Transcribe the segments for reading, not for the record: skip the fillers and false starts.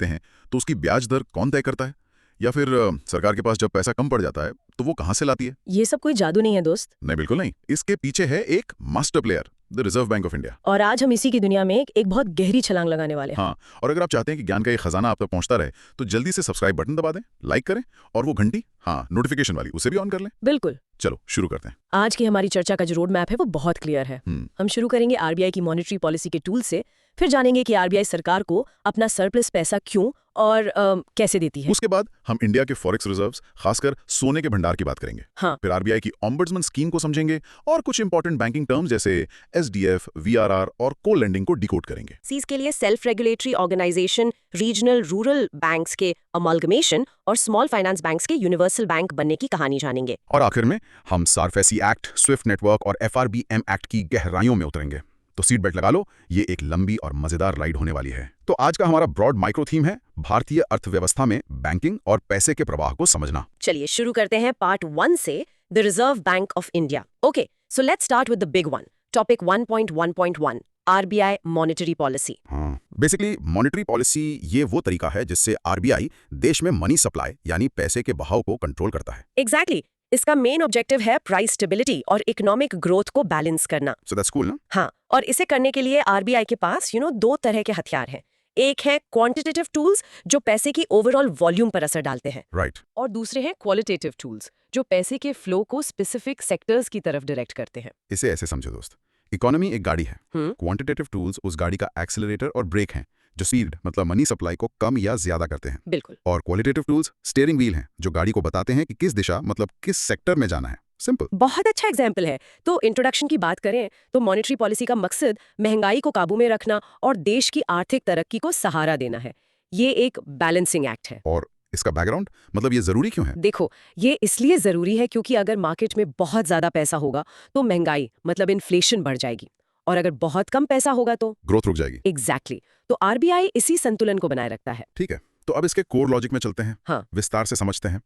रखते हैं तो उसकी ब्याज दर कौन तय करता है? या फिर सरकार के पास जब पैसा कम पड़ जाता है तो वो कहाँ से लाती है? ये सब कोई जादू नहीं है दोस्त। नहीं, बिल्कुल नहीं। इसके पीछे है एक master player, the reserve bank of India. और आज हम इसी की दुनिया में एक बहुत गहरी छलांग लगाने वाले हैं। हाँ, और अगर आप चाहते हैं कि ज्ञान का ये खजाना आप तक पहुंचता रहे तो जल्दी से सब्सक्राइब बटन दबा दें, लाइक करें और वो घंटी, हाँ, नोटिफिकेशन वाली, उसे भी ऑन कर लें। बिल्कुल। चलो शुरू करते हैं। आज की हमारी चर्चा का जो रोड मैप है वो बहुत क्लियर है। हम शुरू करेंगे आरबीआई की मॉनेटरी पॉलिसी के टूल से, फिर जानेंगे कि आरबीआई सरकार को अपना सरप्लस पैसा क्यों और कैसे देती है। उसके बाद हम इंडिया के फॉरेक्स रिजर्व्स, खासकर सोने के भंडार की बात करेंगे। हाँ। फिर आरबीआई की ऑम्बुड्समैन स्कीम को समझेंगे और कुछ इंपॉर्टेंट बैंकिंग टर्म्स जैसे एसडीएफ, वीआरआर और को लेंडिंग को डिकोड करेंगे। सीज के लिए self regulatory organisation, regional rural banks के अमलगमेशन और स्मॉल फाइनेंस बैंक्स के यूनिवर्सल बैंक बनने की कहानी जानेंगे। और आखिर में हम सारफेसी एक्ट, स्विफ्ट नेटवर्क और एफआरबीएम एक्ट की गहराइयों में उतरेंगे। तो सीट बेल्ट लगा लो, ये एक लंबी और मजेदार राइड होने वाली है। तो आज का हमारा ब्रॉड माइक्रो थीम है भारतीय अर्थव्यवस्था में बैंकिंग और पैसे के प्रवाह को समझना। चलिए शुरू करते हैं पार्ट 1 से, the reserve bank of India. Okay, so let's start with the big one, topic 1.1.1, RBI monetary policy. हाँ, बेसिकली मॉनेटरी पॉलिसी ये वो तरीका है जिससे आरबीआई देश में मनी सप्लाई यानी पैसे के बहाव को कंट्रोल करता है। एग्जैक्टली। इसका मेन ऑब्जेक्टिव है प्राइस स्टेबिलिटी और इकोनॉमिक ग्रोथ को बैलेंस करना। सो दैट्स कूल ना? हाँ, और इसे करने के लिए आरबीआई के पास दो तरह के हथियार हैं। एक है क्वांटिटेटिव टूल्स जो पैसे की ओवरऑल वॉल्यूम पर असर डालते हैं, राइट। और दूसरे हैं क्वालिटेटिव टूल्स जो पैसे के फ्लो को स्पेसिफिक सेक्टर्स की तरफ डायरेक्ट करते हैं। इसे ऐसे समझो दोस्त, इकोनॉमी एक गाड़ी है, क्वांटिटेटिव टूल्स उस गाड़ी का एक्सीलरेटर और ब्रेक हैं जो स्पीड मतलब मनी सप्लाई को कम या ज्यादा करते हैं। बिल्कुल। और क्वालिटेटिव टूल्स स्टीयरिंग व्हील हैं जो गाड़ी को बताते हैं कि किस दिशा मतलब किस सेक्टर में जाना है। सिंपल। बहुत अच्छा एग्जाम्पल है। तो इंट्रोडक्शन की बात करें तो मॉनेटरी पॉलिसी का मकसद महंगाई को काबू में रखना और देश की आर्थिक तरक्की को सहारा देना है। ये एक बैलेंसिंग एक्ट है। और इसका बैकग्राउंड मतलब ये जरूरी क्यों है? देखो, ये इसलिए जरूरी है क्योंकि अगर मार्केट में बहुत ज्यादा पैसा होगा तो महंगाई मतलब इन्फ्लेशन बढ़ जाएगी, और अगर बहुत कम पैसा होगा तो ग्रोथ रुक जाएगी। एग्जैक्टली। तो आरबीआई इसी संतुलन को बनाए रखता है। ठीक है, तो अब इसके कोर लॉजिक में चलते हैं। हाँ। विस्तार से समझते हैं।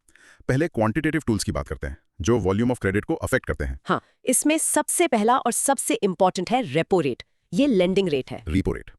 पहले क्वांटिटेटिव टूल्स की बात करते हैं जो वॉल्यूम ऑफ क्रेडिट को अफेक्ट करते हैं। हाँ, इसमें सबसे पहला और सबसे इंपॉर्टेंट है रेपो रेट। ये लेंडिंग रेट है। रीपो रेट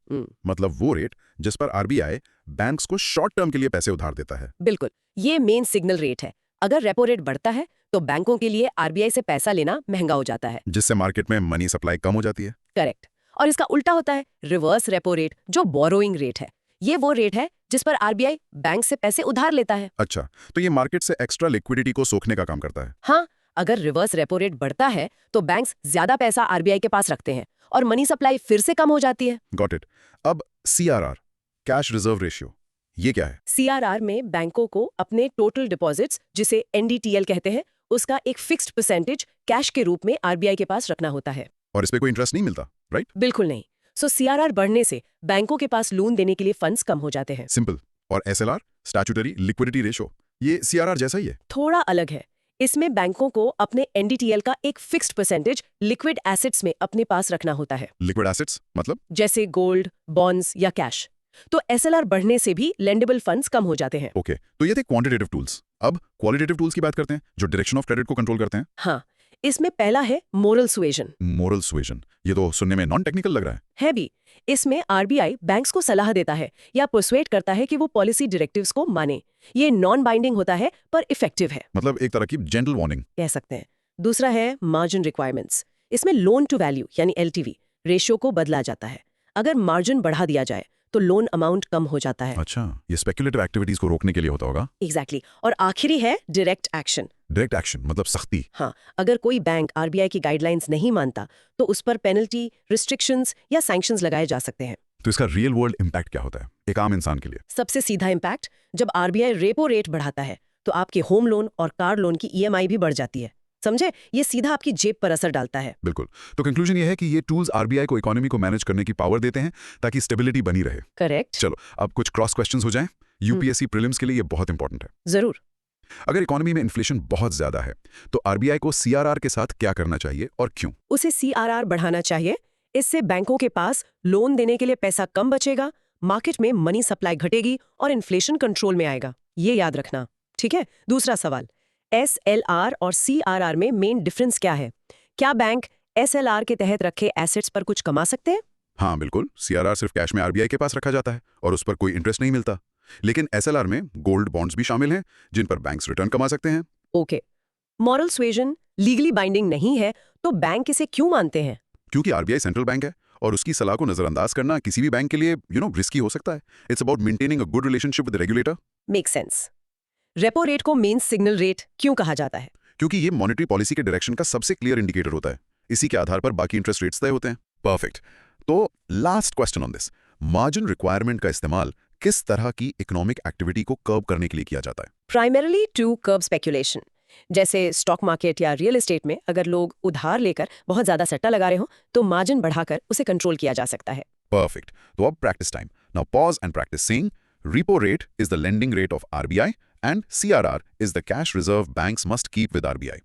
मतलब वो रेट जिस पर आरबीआई बैंक्स को शॉर्ट टर्म के लिए पैसे उधार देता है। बिल्कुल, ये मेन सिग्नल रेट है। अगर रेपो रेट बढ़ता है तो बैंकों के लिए आरबीआई से पैसा लेना महंगा हो जाता है, जिससे मार्केट में मनी सप्लाई कम हो जाती है। करेक्ट। और इसका उल्टा होता है रिवर्स रेपो रेट, जो बोरोइंग रेट है। ये वो रेट है जिस पर आरबीआई बैंक से पैसे उधार लेता है। अच्छा, तो ये मार्केट से एक्स्ट्रा लिक्विडिटी को सोखने का काम करता है। हाँ, अगर रिवर्स रेपो रेट बढ़ता है तो बैंक्स ज्यादा पैसा आरबीआई के पास रखते हैं और मनी सप्लाई फिर से कम हो जाती है। Got it. अब सीआरआर, कैश रिजर्व रेशियो, ये क्या है? सीआरआर में बैंकों को अपने टोटल डिपॉजिट्स, जिसे एनडीटीएल कहते हैं, उसका एक फिक्स्ड परसेंटेज कैश के रूप में आरबीआई के पास रखना होता है। और इस पे कोई इंटरेस्ट नहीं मिलता, राइट? बिल्कुल नहीं। सो सीआरआर बढ़ने से बैंकों के पास लोन देने के लिए फंड्स कम हो जाते हैं। सिंपल। और एसएलआर, स्टैट्यूटरी लिक्विडिटी रेशियो, ये सीआरआर जैसा ही है। थोड़ा अलग है। इसमें बैंकों को अपने एनडीटीएल का एक फिक्स्ड परसेंटेज लिक्विड एसेट्स में अपने पास रखना होता है। लिक्विड एसेट्स मतलब? जैसे गोल्ड, बॉन्ड्स या कैश। तो एसएलआर बढ़ने से भी लेंडेबल फंड्स कम हो जाते हैं। ओके, तो ये थे क्वांटिटेटिव टूल्स। अब क्वालिटेटिव टूल्स की बात करते हैं जो डायरेक्शन ऑफ क्रेडिट को कंट्रोल करते हैं। हाँ, इसमें पहला है मोरल सुएजन। मोरल सुएजन, ये तो सुनने में नॉन टेक्निकल लग रहा है भी। इसमें आरबीआई बैंक्स को सलाह देता है या परसुएट करता है कि वो पॉलिसी डायरेक्टिव्स को माने। ये नॉन बाइंडिंग होता है पर इफेक्टिव है, मतलब एक तरह की जेंटल वार्निंग कह सकते हैं। दूसरा है मार्जिन रिक्वायरमेंट्स। इसमें लोन टू वैल्यू यानी एलटीवी रेशियो को बदला जाता है। अगर मार्जिन बढ़ा दिया जाए तो लोन अमाउंट कम हो जाता है। अच्छा, ये स्पेकुलेटिव एक्टिविटीज को रोकने के लिए होता होगा। एग्जैक्टली। और आखिरी है डायरेक्ट एक्शन। डायरेक्ट एक्शन मतलब सख्ती। हाँ, अगर कोई बैंक आरबीआई की गाइडलाइंस नहीं मानता तो उस पर पेनल्टी, रिस्ट्रिक्शंस या सैंक्शंस लगाए जा सकते हैं। तो इसका रियल वर्ल्ड इम्पैक्ट क्या होता है एक आम इंसान के लिए? सबसे सीधा इम्पैक्ट, जब आरबीआई रेपो रेट बढ़ाता है तो आपके होम लोन और कार लोन की ईएमआई भी बढ़ जाती है। समझे? ये सीधा आपकी जेब पर असर डालता है। बिल्कुल। तो कंक्लूजन ये है कि ये टूल्स आरबीआई को इकोनॉमी को मैनेज करने की पावर देते हैं ताकि स्टेबिलिटी बनी रहे। करेक्ट। चलो अब कुछ क्रॉस क्वेश्चंस हो जाएं। यूपीएससी प्रीलिम्स के लिए ये बहुत इंपॉर्टेंट है। जरूर। अगर इकोनॉमी में इन्फ्लेशन बहुत ज्यादा है तो आरबीआई को सीआरआर के साथ क्या करना चाहिए और क्यों? उसे सीआरआर बढ़ाना चाहिए। इससे बैंकों के पास लोन देने के लिए पैसा कम बचेगा, मार्केट में मनी सप्लाई घटेगी और इन्फ्लेशन कंट्रोल में आएगा। ये याद रखना, ठीक है? दूसरा सवाल, एसएलआर और सीआरआर में मेन डिफरेंस क्या है? क्या बैंक एसएलआर के तहत रखे एसेट्स पर कुछ कमा सकते हैं? हाँ बिल्कुल, सीआरआर सिर्फ कैश में आरबीआई के पास रखा जाता है और उस पर कोई इंटरेस्ट नहीं मिलता। लेकिन एसएलआर में गोल्ड बॉन्ड्स भी शामिल हैं जिन पर बैंक्स रिटर्न कमा सकते हैं। ओके, मॉरल सुएजन लीगली बाइंडिंग नहीं है तो बैंक इसे क्यों मानते हैं? क्योंकि आरबीआई सेंट्रल बैंक है और उसकी सलाह को नजरअंदाज करना किसी भी बैंक के लिए रिस्की हो सकता है। It's about maintaining a good relationship with the regulator. Make sense. Repo rate को मेन सिग्नल रेट क्यों कहा जाता है? क्योंकि ये मॉनेटरी पॉलिसी के डायरेक्शन का सबसे क्लियर इंडिकेटर होता है। इसी के आधार पर बाकी इंटरेस्ट रेट्स तय होते हैं। परफेक्ट। तो last question on this, margin requirement का इस्तेमाल किस तरह की इकोनॉमिक एक्टिविटी को कर्ब करने के लिए किया जाता है? Primarily to curb speculation. जैसे स्टॉक मार्केट या रियल एस्टेट में अगर लोग उधार लेकर बहुत ज्यादा सट्टा लगा रहे हो तो मार्जिन बढ़ाकर उसे कंट्रोल किया जा सकता है। परफेक्ट। तो अब practice time. Now pause and practice saying repo rate is the lending rate of RBI and CRR is the cash reserve banks must keep with RBI.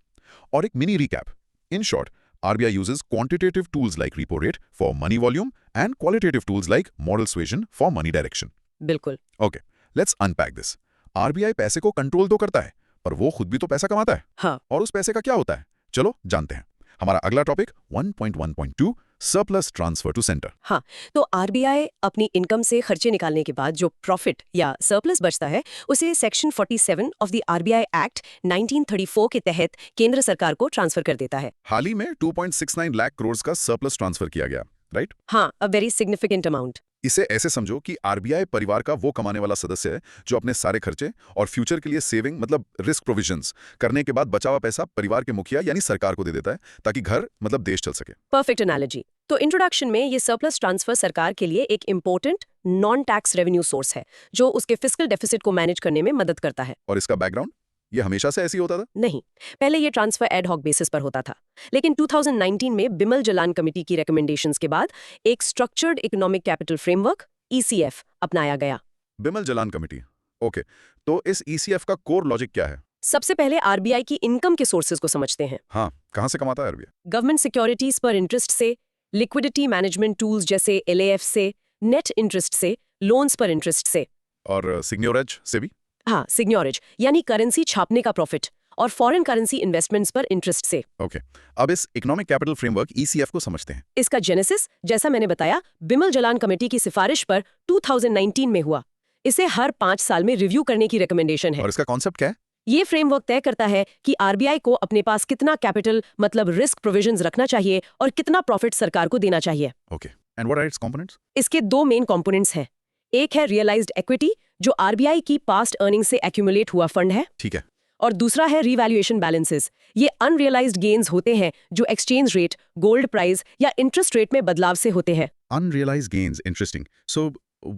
और एक mini recap. In short, RBI uses quantitative tools like repo rate for money volume and qualitative tools like model suasion for money direction. बिल्कुल। Okay, let's unpack this. RBI पैसे को control तो करता है, पर वो खुद भी तो पैसा कमाता है। हाँ। और उस पैसे का क्या होता है? चलो जानते हैं। हमारा अगला topic 1.1.2 surplus transfer to centre. हाँ, तो आरबीआई अपनी इनकम से खर्चे निकालने के बाद जो प्रॉफिट या सरप्लस बचता है उसे section 47 of the RBI act 1934 के तहत केंद्र सरकार को ट्रांसफर कर देता है। हाल ही में 2.69 लाख करोड़ का सरप्लस ट्रांसफर किया गया, राइट? हाँ, अ वेरी सिग्निफिकेंट अमाउंट। इसे ऐसे समझो कि आरबीआई परिवार का वो कमाने वाला सदस्य है जो अपने सारे खर्चे और फ्यूचर के लिए सेविंग मतलब रिस्क प्रोविजंस करने के बाद बचा हुआ पैसा परिवार के मुखिया यानी सरकार को दे देता है ताकि घर मतलब देश चल सके। Perfect analogy. तो इंट्रोडक्शन में ये सरप्लस ट्रांसफर सरकार के लिए एक important non tax revenue source है जो उसके फिस्कल डेफिसिट को मैनेज करने में मदद करता है। और इसका बैकग्राउंड ये हमेशा से ऐसे ही होता था? नहीं, पहले ये ट्रांसफर एड हॉक बेसिस पर होता था, लेकिन 2019 में बिमल जलान कमेटी की रिकमेंडेशंस के बाद एक structured economic capital framework ECF अपनाया गया। Bimal Jalan committee, okay. तो इस ECF का कोर लॉजिक क्या है? सबसे पहले आरबीआई की इनकम के सोर्सेज को समझते हैं। हाँ, कहाँ से कमाता है आरबीआई? गवर्नमेंट सिक्योरिटीज पर इंटरेस्ट से, लिक्विडिटी मैनेजमेंट टूल्स जैसे LAF से, नेट इंटरेस्ट से, लोन्स पर इंटरेस्ट से, और सिग्न्योरेज से भी? हाँ, सिग्न्योरेज यानी करेंसी छापने का प्रॉफिट, और फॉरेन करेंसी इन्वेस्टमेंट्स पर इंटरेस्ट से। ओके, अब इस इकोनॉमिक कैपिटल फ्रेमवर्क ECF को समझते हैं। इसका जेनेसिस जैसा मैंने बताया बिमल जलान कमेटी की सिफारिश पर 2019 में हुआ। इसे हर 5 साल में रिव्यू करने की रिकमेंडेशन है। और इसका कॉन्सेप्ट क्या है? ये फ्रेमवर्क तय करता है कि आरबीआई को अपने पास कितना कैपिटल मतलब रिस्क प्रोविजंस रखना चाहिए और कितना प्रॉफिट सरकार को देना चाहिए। Okay, and what are its components? इसके 2 मेन कंपोनेंट्स हैं। एक है रियलाइज्ड इक्विटी जो आरबीआई की पास्ट अर्निंग से एक्यूमुलेट हुआ फंड है, ठीक है। और दूसरा है रिवैल्यूएशन बैलेंसेस। ये अनरियलाइज्ड गेन्स होते हैं जो एक्सचेंज रेट, गोल्ड प्राइस या इंटरेस्ट रेट में बदलाव से होते हैं। Unrealized gains, interesting. So,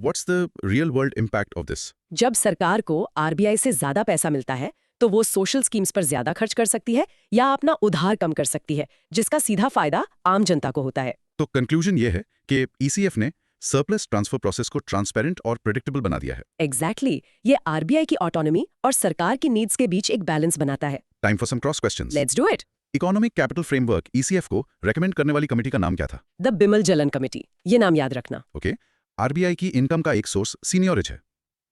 what's the real world impact of this? जब सरकार को आरबीआई से ज्यादा पैसा मिलता है तो वो सोशल स्कीम्स पर ज्यादा खर्च कर सकती है या अपना उधार कम कर सकती है, जिसका सीधा फायदा आम जनता को होता है। तो कंक्लूजन ये है कि ECF ने सरप्लस ट्रांसफर प्रोसेस को ट्रांसपेरेंट और प्रेडिक्टेबल बना दिया है। एग्जैक्टली, ये आरबीआई की ऑटोनॉमी और सरकार की नीड्स के बीच एक बैलेंस बनाता है। Time for some cross questions. Let's do it. Economic capital framework ECF को रेकमेंड करने वाली कमेटी का नाम क्या था? द बिमल जलन कमेटी, ये नाम याद रखना। ओके, आरबीआई की इनकम का एक सोर्स सीनियरेज है।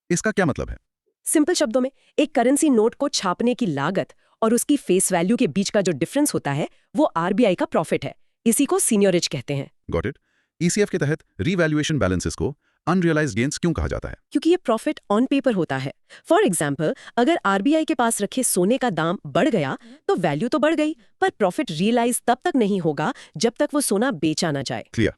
इसका क्या मतलब है? सिंपल शब्दों में एक करेंसी नोट को छापने की लागत और उसकी फेस वैल्यू के बीच का जो डिफरेंस होता है वो आरबीआई का प्रॉफिट है। इसी को सीनियरेज कहते हैं। Got it. ECF के तहत रीवैल्यूएशन बैलेंसेस को अनरियलाइज्ड गेन्स क्यों कहा जाता है? क्योंकि ये प्रॉफिट ऑन पेपर होता है। फॉर एग्जाम्पल, अगर आरबीआई के पास रखे सोने का दाम बढ़ गया तो वैल्यू तो बढ़ गई, पर प्रॉफिट रियलाइज तब तक नहीं होगा जब तक वो सोना बेचा ना जाए। क्लियर।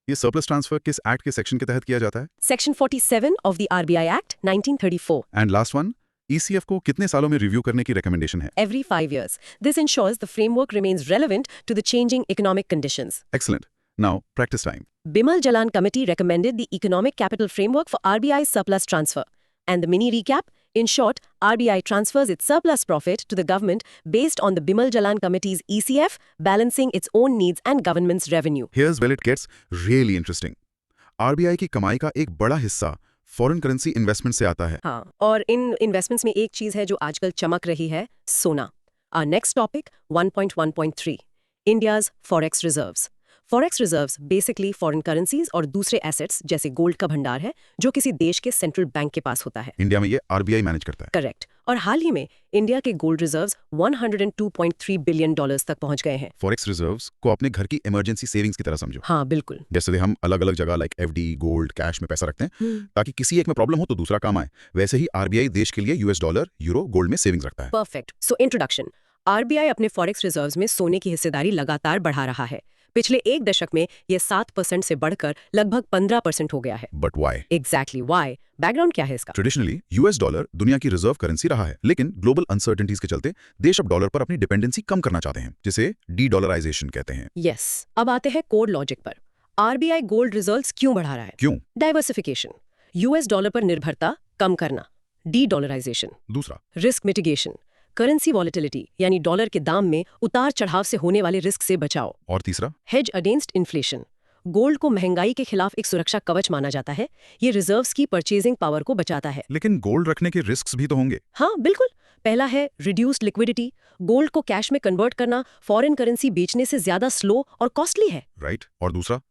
ये सरप्लस ट्रांसफर किस एक्ट के सेक्शन के तहत किया जाता है? Section 47 of the RBI act 1934। And last one, ECF को कितने सालों में रिव्यू करने की रिकमेंडेशन है? Every 5 years. This ensures the framework remains relevant to the changing economic conditions. Excellent. Now, practice time. Bimal Jalan Committee recommended the economic capital framework for RBI's surplus transfer. And the mini recap, in short, RBI transfers its surplus profit to the government based on the Bimal Jalan Committee's ECF, balancing its own needs and government's revenue. Here's where it gets really interesting. RBI की कमाई का एक बड़ा हिस्सा foreign currency investment से आता है। हाँ, और इन इन्वेस्टमेंट्स में एक चीज है जो आजकल चमक रही है, सोना। Our next topic, 1.1.3, India's forex reserves. Forex reserves basically foreign currencies और दूसरे एसेट्स जैसे गोल्ड का भंडार है जो किसी देश के सेंट्रल बैंक के पास होता है। इंडिया में ये RBI मैनेज करता है। करेक्ट। और हाल ही में इंडिया के गोल्ड रिजर्व्स 102.3 बिलियन डॉलर्स तक पहुंच गए हैं। फॉरेक्स रिजर्व्स को अपने घर की इमरजेंसी सेविंग्स की तरह समझो। हाँ बिल्कुल। जैसे हम अलग अलग जगह लाइक एफडी, गोल्ड, कैश में पैसा रखते हैं ताकि किसी एक में प्रॉब्लम हो तो दूसरा काम आए, वैसे ही आरबीआई देश के लिए यूएस डॉलर, यूरो, गोल्ड में सेविंग्स रखता है। परफेक्ट। So introduction. आरबीआई अपने फॉरेक्स रिजर्व्स में सोने की हिस्सेदारी लगातार बढ़ा रहा है। पिछले एक दशक में यह 7% से बढ़कर लगभग 15% हो गया है। But why? Exactly Y? Background क्या है इसका? ट्रेडिशनली यूएस डॉलर दुनिया की रिजर्व करेंसी रहा है, लेकिन ग्लोबल अनसर्टेनिटीज के चलते देश अब डॉलर पर अपनी डिपेंडेंसी कम करना चाहते हैं, जिसे डी-डॉलराइजेशन कहते हैं। यस। अब आते हैं कोर लॉजिक पर। आरबीआई गोल्ड रिजर्व्स क्यों बढ़ा रहा है? क्यों? डाइवर्सिफिकेशन, यूएस डॉलर पर निर्भरता कम करना। डी-डॉलराइजेशन, दूसरा, रिस्क मिटिगेशन, करेंसी वॉलेटिलिटी यानी डॉलर के दाम में उतार चढ़ाव से होने वाले रिस्क से बचाओ। और तीसरा, हेज अगेंस्ट इन्फ्लेशन, गोल्ड को महंगाई के खिलाफ एक सुरक्षा कवच माना जाता है। ये रिजर्व्स की परचेजिंग पावर को बचाता है। लेकिन गोल्ड रखने के रिस्क भी तो होंगे। हाँ बिल्कुल। पहला है रिड्यूस्ड लिक्विडिटी। गोल्ड को कैश में कन्वर्ट करना फॉरेन करेंसी बेचने से ज्यादा स्लो और कॉस्टली है। राइट। और दूसरा,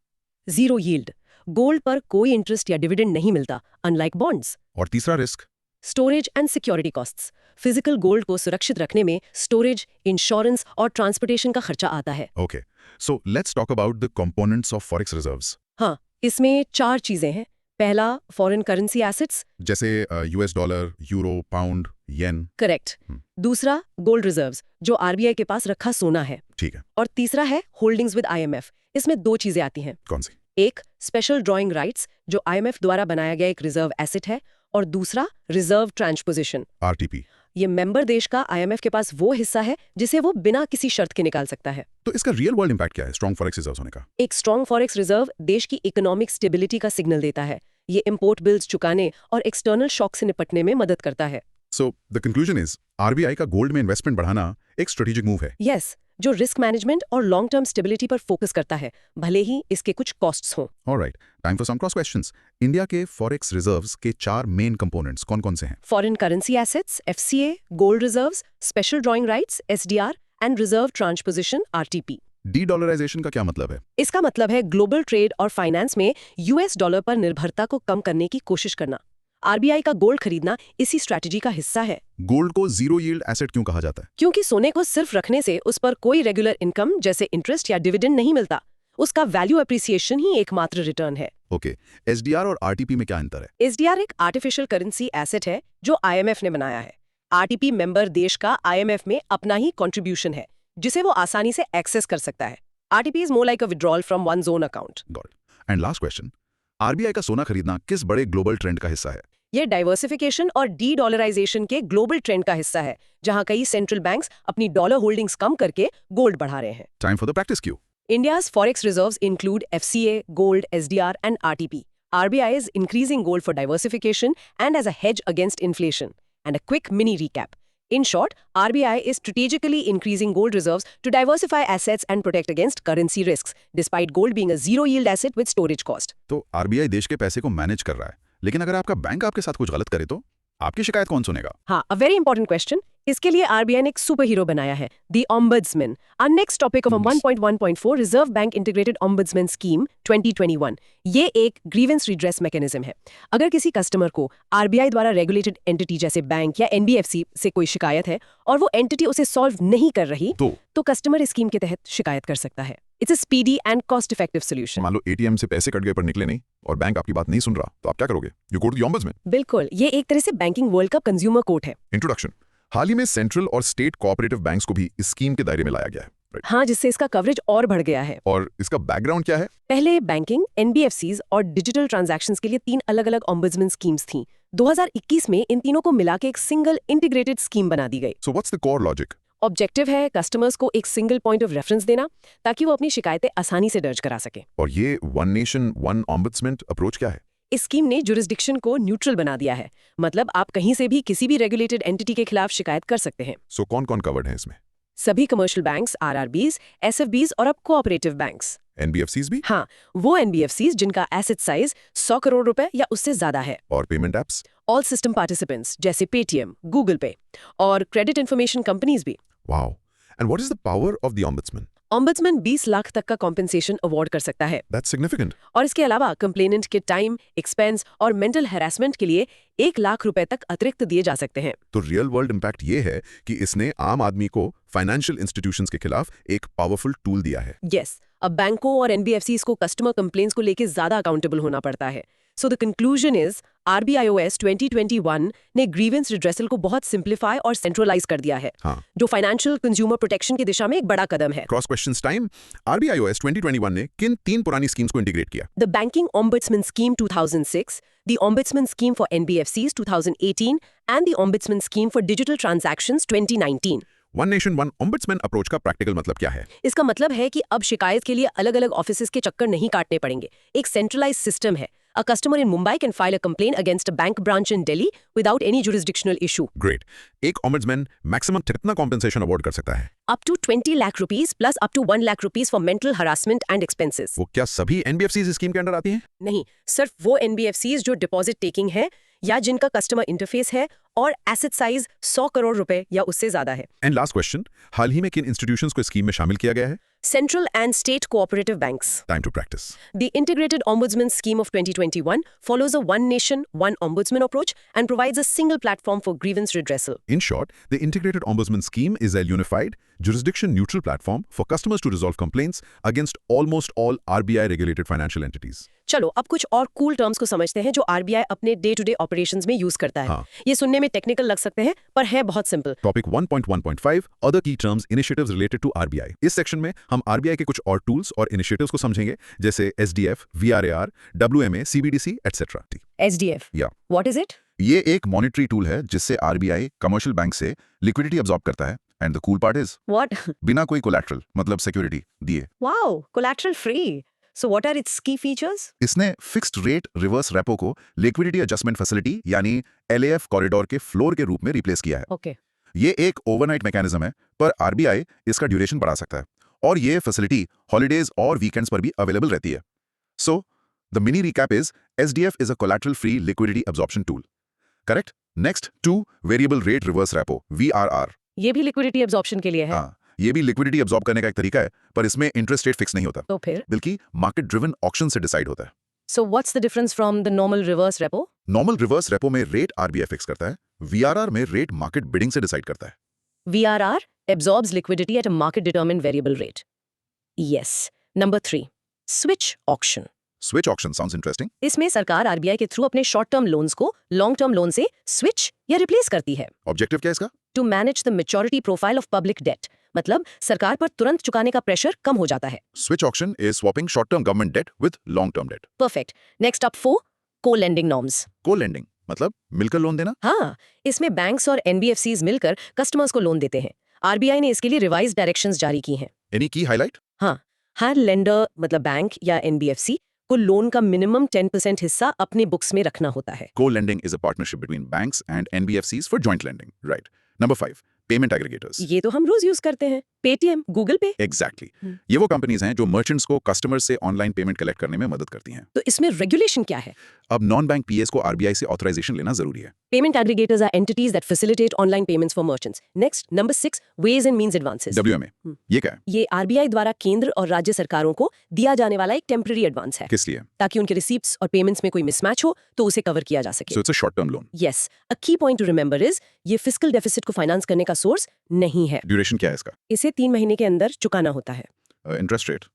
जीरो यील्ड, गोल्ड पर कोई इंटरेस्ट या डिविडेंड नहीं मिलता, अनलाइक बॉन्ड्स। और तीसरा risk, storage and security costs, physical gold को सुरक्षित रखने में स्टोरेज, इंश्योरेंस और ट्रांसपोर्टेशन का खर्चा आता है। Okay, so let's talk about the components of forex reserves. हाँ, इसमें 4 चीजें हैं। पहला, फॉरेन करेंसी एसेट्स, जैसे यूएस डॉलर, यूरो, पाउंड, येन। करेक्ट। दूसरा, गोल्ड रिजर्व्स, जो आरबीआई के पास रखा सोना है। ठीक है। और तीसरा है होल्डिंग्स विद आईएमएफ। इसमें 2 चीजें आती हैं। कौन सी? एक, स्पेशल ड्राइंग राइट्स, जो आईएमएफ द्वारा बनाया गया एक रिजर्व एसेट है, और दूसरा, रिजर्व ट्रांसपोजिशन, आरटीपी। ये मेंबर देश का आईएमएफ के पास वो हिस्सा है जिसे वो बिना किसी शर्त के निकाल सकता है। तो इसका रियल वर्ल्ड इंपैक्ट क्या है स्ट्रॉन्ग फॉरेक्स रिजर्व्स होने का? एक स्ट्रॉन्ग फॉरेक्स रिजर्व देश की इकोनॉमिक स्टेबिलिटी का सिग्नल देता है। ये इंपोर्ट बिल्स चुकाने और एक्सटर्नल शॉक से निपटने में मदद करता है। So the conclusion is RBI का गोल्ड में इन्वेस्टमेंट बढ़ाना एक स्ट्रेटेजिक मूव है। यस, जो रिस्क मैनेजमेंट और लॉन्ग टर्म स्टेबिलिटी पर फोकस करता है, भले ही इसके कुछ कॉस्ट्स हों। Alright, time for some cross questions. India के फॉरेक्स रिजर्व्स के 4 मेन कंपोनेंट्स कौन-कौन से हैं? Foreign currency assets, FCA, gold reserves, special drawing rights, SDR and reserve transposition, RTP. Dedollarisation का क्या मतलब है? इसका मतलब है ग्लोबल ट्रेड और फाइनेंस में यूएस डॉलर पर निर्भरता को कम करने की कोशिश करना। आरबीआई का गोल्ड खरीदना इसी स्ट्रैटेजी का हिस्सा है। गोल्ड को जीरो यील्ड एसेट क्यों कहा जाता है? क्योंकि सोने को सिर्फ रखने से उस पर कोई रेगुलर इनकम जैसे इंटरेस्ट या डिविडेंड नहीं मिलता। उसका वैल्यू एप्रिसिएशन ही एकमात्र रिटर्न है। ओके, एसडीआर और आरटीपी में क्या अंतर है? एसडीआर एक आर्टिफिशियल करेंसी एसेट है जो आईएमएफ ने बनाया है। आरटीपी मेंबर देश का आईएमएफ में अपना ही कंट्रीब्यूशन है जिसे वो आसानी से एक्सेस कर सकता है। RTP is more like a withdrawal from one zone account. Got it. And last question, RBI का सोना खरीदना किस बड़े ग्लोबल ट्रेंड का हिस्सा है? ये डाइवर्सिफिकेशन और डी डॉलराइजेशन के ग्लोबल ट्रेंड का हिस्सा है, जहां कई सेंट्रल बैंक्स अपनी डॉलर होल्डिंग्स कम करके गोल्ड बढ़ा रहे हैं। Time for the practice Q. India's forex reserves include FCA, gold, SDR, and RTP. RBI is increasing gold for diversification and as a hedge against inflation. And a quick mini recap. In short, RBI is strategically increasing gold reserves to diversify assets and protect against currency risks, despite gold being a zero-yield asset with storage cost. तो RBI देश के पैसे को manage कर रहा है, लेकिन अगर आपका बैंक आपके साथ कुछ गलत करे तो आपकी शिकायत कौन सुनेगा? हाँ, a very important question. इसके लिए आरबीआई ने एक सुपर हीरो बनाया है, the ombudsman. Our next topic of 1.1.4 reserve bank integrated ombudsman scheme 2021। ये एक ग्रीवेंस रिड्रेस मैकेनिज्म है। अगर किसी कस्टमर को आरबीआई द्वारा रेगुलेटेड एंटिटी जैसे बैंक या एनबीएफसी से कोई शिकायत है और वो एंटिटी उसे सॉल्व नहीं कर रही, तो कस्टमर इस स्कीम के तहत शिकायत कर सकता है। It's a speedy and cost effective solution. मान लो एटीएम से पैसे कट गए पर निकले नहीं और बैंक आपकी बात नहीं सुन रहा, तो आप क्या करोगे? You go to the ombudsman. बिल्कुल, ये एक तरह से बैंकिंग वर्ल्ड का कंज्यूमर कोर्ट है। इंट्रोडक्शन। हाल ही में सेंट्रल और स्टेट कोऑपरेटिव बैंक्स को भी इस स्कीम के दायरे में लाया गया है। राइट। हाँ, जिससे इसका कवरेज और बढ़ गया है। और इसका बैकग्राउंड क्या है? पहले बैंकिंग, एनबीएफसीज और डिजिटल ट्रांजैक्शंस के लिए 3 अलग-अलग ऑम्बड्समैन स्कीम्स थीं। 2021 में इन तीनों को मिला के एक सिंगल इंटीग्रेटेड स्कीम बना दी गई। So what's the core logic? Objective है कस्टमर्स को एक सिंगल पॉइंट ऑफ रेफरेंस देना ताकि वो अपनी शिकायतें आसानी से दर्ज करा सके। और ये one nation one ombudsman approach क्या है? इस स्कीम ने जुरिस्डिक्शन को न्यूट्रल बना दिया है, मतलब आप कहीं से भी किसी भी रेगुलेटेड एंटिटी के खिलाफ शिकायत कर सकते हैं। सो कौन-कौन कवर्ड है इसमें? सभी कमर्शियल बैंक्स, आरआरबीज, एसएफबीज और अब कोऑपरेटिव बैंक्स। एनबीएफसीज भी? हाँ, वो एनबीएफसीज जिनका एसेट साइज 100 करोड़ रुपए या उससे ज्यादा है। और payment apps? All system participants जैसे पेटीएम, गूगल पे और क्रेडिट इंफॉर्मेशन कंपनीज भी। Wow. And what is the power of the ombudsman? Ombudsman 20 lakh तक का कॉम्पेंसेशन अवार्ड कर सकता है। That's significant. और इसके अलावा कंप्लेनेंट के टाइम, एक्सपेंस और मेंटल हैरेसमेंट के लिए 1 लाख रुपए तक अतिरिक्त दिए जा सकते हैं। तो रियल वर्ल्ड इम्पैक्ट ये है कि इसने आम आदमी को फाइनेंशियल इंस्टीट्यूशंस के खिलाफ एक पावरफुल टूल दिया है। यस, अब बैंकों और एनबीएफसीज को कस्टमर कंप्लेंट्स को लेकर ज्यादा अकाउंटेबल होना पड़ता है। So the conclusion is RBIOS 2021 ने ग्रीवेंस रिड्रेसल को बहुत सिंप्लीफाई और सेंट्रलाइज कर दिया है, हाँ। जो फाइनेंशियल कंज्यूमर प्रोटेक्शन की दिशा में एक बड़ा कदम है। Cross questions time. RBIOS 2021 ने किन 3 पुरानी स्कीम्स को इंटीग्रेट किया? The Banking Ombudsman Scheme 2006, the Ombudsman Scheme for NBFCs 2018, and the Ombudsman Scheme for Digital Transactions 2019. One nation one ombudsman approach का प्रैक्टिकल मतलब क्या है? इसका मतलब है कि अब शिकायत के लिए अलग-अलग ऑफिसेज के चक्कर नहीं काटने पड़ेंगे। एक सेंट्रलाइज्ड सिस्टम है। A customer in Mumbai can file a complaint against a bank branch in Delhi without any jurisdictional issue. Great. एक ओम्बड्समैन मैक्सिमम कितना कॉम्पेंसेशन अवार्ड कर सकता है? Up to 20 lakh rupees plus up to 1 lakh rupees for mental harassment and expenses. वो क्या सभी NBFCs इस scheme के अंडर आती हैं? नहीं, सिर्फ वो NBFCs जो डिपॉजिट टेकिंग है या जिनका कस्टमर इंटरफेस है और एसेट साइज 100 करोड़ रुपए या उससे ज्यादा है। एंड लास्ट क्वेश्चन, हाल ही में किन इंस्टीट्यूशंस को इस स्कीम में शामिल किया गया है? Central and state cooperative banks. Time to practise. The Integrated Ombudsman Scheme of 2021 follows a one nation, one ombudsman approach and provides a single platform for grievance redressal. In short, the Integrated Ombudsman Scheme is a unified, jurisdiction-neutral platform for customers to resolve complaints against almost all RBI-regulated financial entities. चलो अब कुछ और cool terms को समझते हैं जो RBI अपने day to day operations में यूज करता है। हाँ। ये सुनने में टेक्निकल लग सकते हैं पर है बहुत simple. Topic 1.1.5 Other Key Terms Initiatives Related to RBI. इस सेक्शन में हम RBI के कुछ और टूल्स और इनिशिएटिव्स को समझेंगे, जैसे SDF, VRAR, WMA, CBDC, etc. SDF. या What is it? ये एक मॉनिटरी टूल है जिससे RBI कमर्शियल बैंक से लिक्विडिटी अब्सॉर्ब करता है। And the cool part is What? बिना कोई कोलैटरल मतलब सिक्योरिटी दिए। Wow, collateral free. So what are its key features? इसने फिक्स्ड रेट रिवर्स रेपो को लिक्विडिटी एडजस्टमेंट फैसिलिटी यानी LAF कॉरिडोर के फ्लोर के रूप में रिप्लेस किया है। Okay. ये एक ओवरनाइट मैकेनिज्म है, पर RBI इसका ड्यूरेशन बढ़ा सकता है और ये फैसिलिटी हॉलीडेज और वीकेंड्स पर भी अवेलेबल रहती है। So the mini recap is SDF is a collateral free liquidity absorption tool. Correct. Next, 2 variable rate reverse repo VRR। ये भी लिक्विडिटी एब्जॉर्प्शन के लिए है। हाँ, ये भी लिक्विडिटी अब्सॉर्ब करने का एक तरीका है, पर इसमें इंटरेस्ट रेट फिक्स नहीं होता, तो फिर बल्कि मार्केट ड्रिवन ऑक्शन से डिसाइड होता है। So what's the difference from the normal reverse repo? Normal reverse repo में रेट RBI फिक्स करता है, VRR में रेट मार्केट बिडिंग से डिसाइड करता है। VRR absorbs liquidity at a market determined variable rate. Yes. Number 3. Switch auction. Switch auction sounds interesting. इसमें सरकार RBI के थ्रू अपने शॉर्ट टर्म लोन्स को लॉन्ग टर्म लोन से स्विच या रिप्लेस करती है। ऑब्जेक्टिव क्या है इसका? To manage the maturity profile of public debt, मतलब सरकार पर तुरंत चुकाने का प्रेशर कम हो जाता है। Switch auction is swapping short term government debt with long term debt. Perfect. Next up 4. Co-lending norms. Co-lending मतलब मिलकर लोन देना। हाँ, इसमें बैंक्स और NBFCs मिलकर कस्टमर्स को लोन देते हैं। RBI ने इसके लिए रिवाइज्ड डायरेक्शंस जारी की हैं। एनी की हाईलाइट? हाँ, हर लेंडर मतलब बैंक या NBFC को लोन का मिनिमम 10% हिस्सा अपने बुक्स में रखना होता है। Co-lending is a partnership between banks and NBFCs for joint lending. Right. Number 5. Payment aggregators. ये तो हम रोज यूज करते हैं। Paytm, Google Pay। Exactly. ये वो कंपनीज हैं जो मर्चेंट्स को कस्टमर्स से ऑनलाइन पेमेंट कलेक्ट करने में मदद करती हैं। तो इसमें रेगुलेशन क्या है? अब नॉन बैंक PAs को RBI से ऑथराइजेशन लेना जरूरी है। Payment aggregators are entities that facilitate online payments for merchants. Next, number 6, ways and means advances. WMA. ये क्या है? ये RBI द्वारा केंद्र और राज्य सरकारों को दिया जाने वाला एक टेम्पररी एडवांस है, किस लिए? ताकि उनके रिसीप्ट्स और पेमेंट्स में कोई मिसमैच हो तो उसे कवर किया जा सके। So it's a short term loan. Yes, a key point to remember is ये फिस्कल डेफिसिट को फाइनेंस करने का सोर्स नहीं है। ड्यूरेशन क्या है इसका? इसे 3 महीने के अंदर चुकाना होता है। Interest rate?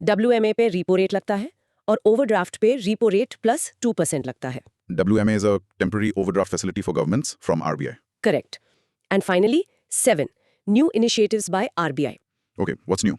WMA पे रीपो रेट लगता है और ओवरड्राफ्ट पे रीपो रेट प्लस 2% लगता है। WMA is a temporary overdraft facility for governments from RBI. Correct. And finally 7, new initiatives by RBI। Okay, what's new?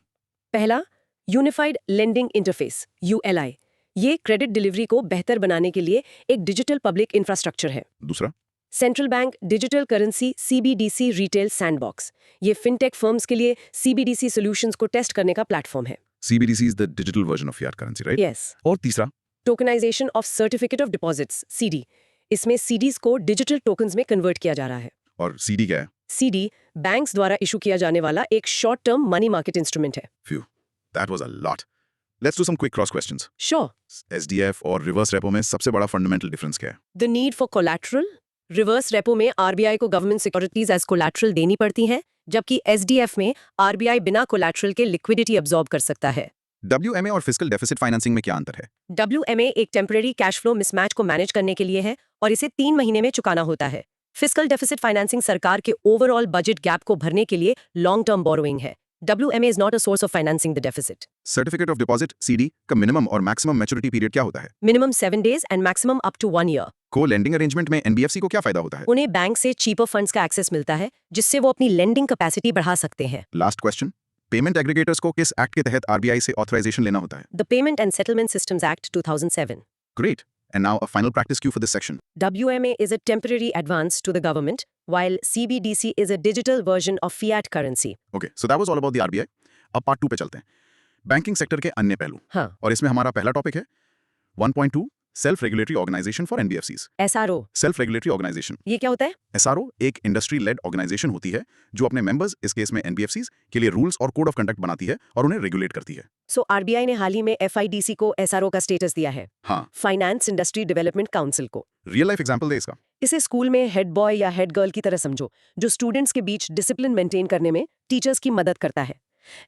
पहला, यूनिफाइड लेंडिंग इंटरफेस ULI। ये credit delivery को बेहतर बनाने के लिए एक डिजिटल पब्लिक इंफ्रास्ट्रक्चर है। दूसरा? Central bank digital currency CBDC retail sandbox. ये फिनटेक फर्म्स के लिए CBDC सॉल्यूशंस को टेस्ट करने का प्लेटफॉर्म है। CBDC is the digital version of fiat currency, right? Yes. और तीसरा? Tokenisation of certificate of deposits CD। इसमें CDs को डिजिटल टोकन्स में कन्वर्ट किया जा रहा है। और CD क्या है? CD बैंक्स द्वारा इशू किया जाने वाला एक short term money market instrument है। Phew, that was a lot. Let's do some quick cross questions. Sure. SDF और रिवर्स रेपो में सबसे बड़ा फंडामेंटल डिफरेंस क्या है? The need for collateral. Reverse repo में RBI को गवर्नमेंट सिक्योरिटीज एज कोलैटरल देनी पड़ती हैं, जबकि एसडीएफ में आरबीआई बिना कोलैटरल के लिक्विडिटी अब्सॉर्ब कर सकता है। WMA और फिस्कल डेफिसिट फाइनेंसिंग में क्या अंतर है? WMA एक टेम्परेरी कैश फ्लो मिसमैच को मैनेज करने के लिए है और इसे 3 महीने में चुकाना होता है। फिस्कल डेफिसिट फाइनेंसिंग सरकार के ओवरऑल बजट गैप को भरने के लिए लॉन्ग टर्म बोरोइंग है। WMA is not a source of financing the deficit. Certificate of deposit CD का मिनिमम और मैक्सिमम मैच्योरिटी पीरियड क्या होता है? Minimum 7 days and maximum up to 1 year. को लेंडिंग अरेंजमेंट में NBFC को क्या फायदा होता है? उन्हें बैंक से चीपर फंड्स का एक्सेस मिलता है जिससे वो अपनी लेंडिंग कैपेसिटी बढ़ा सकते हैं। लास्ट क्वेश्चन, पेमेंट एग्रीगेटर्स को किस एक्ट के तहत RBI से ऑथराइजेशन लेना होता है? The Payment and Settlement Systems Act 2007. Great. And now a final practice cue for this section. WMA is a temporary advance to the government, while CBDC is a digital version of fiat currency. Okay, so that was all about the RBI. अब part 2 पे चलते हैं, banking sector के अन्य पहलू। हाँ, और इसमें हमारा पहला टॉपिक है 1.2 self regulatory organisation for NBFCs। SRO. Self regulatory organisation, ये क्या होता है? SRO एक इंडस्ट्री लेड ऑर्गेनाइजेशन होती है जो अपने मेंबर्स, इस केस में NBFCs के लिए रूल्स और कोड ऑफ कंडक्ट बनाती है और उन्हें रेगुलेट करती है। So RBI ने हाल ही में FIDC को SRO का स्टेटस दिया है, हाँ, फाइनेंस इंडस्ट्री डेवलपमेंट काउंसिल को। रियल लाइफ एग्जांपल दे इसका। इसे स्कूल में हेड बॉय या हेड गर्ल की तरह समझो, जो स्टूडेंट्स के बीच डिसिप्लिन मेंटेन करने में टीचर्स की मदद करता है।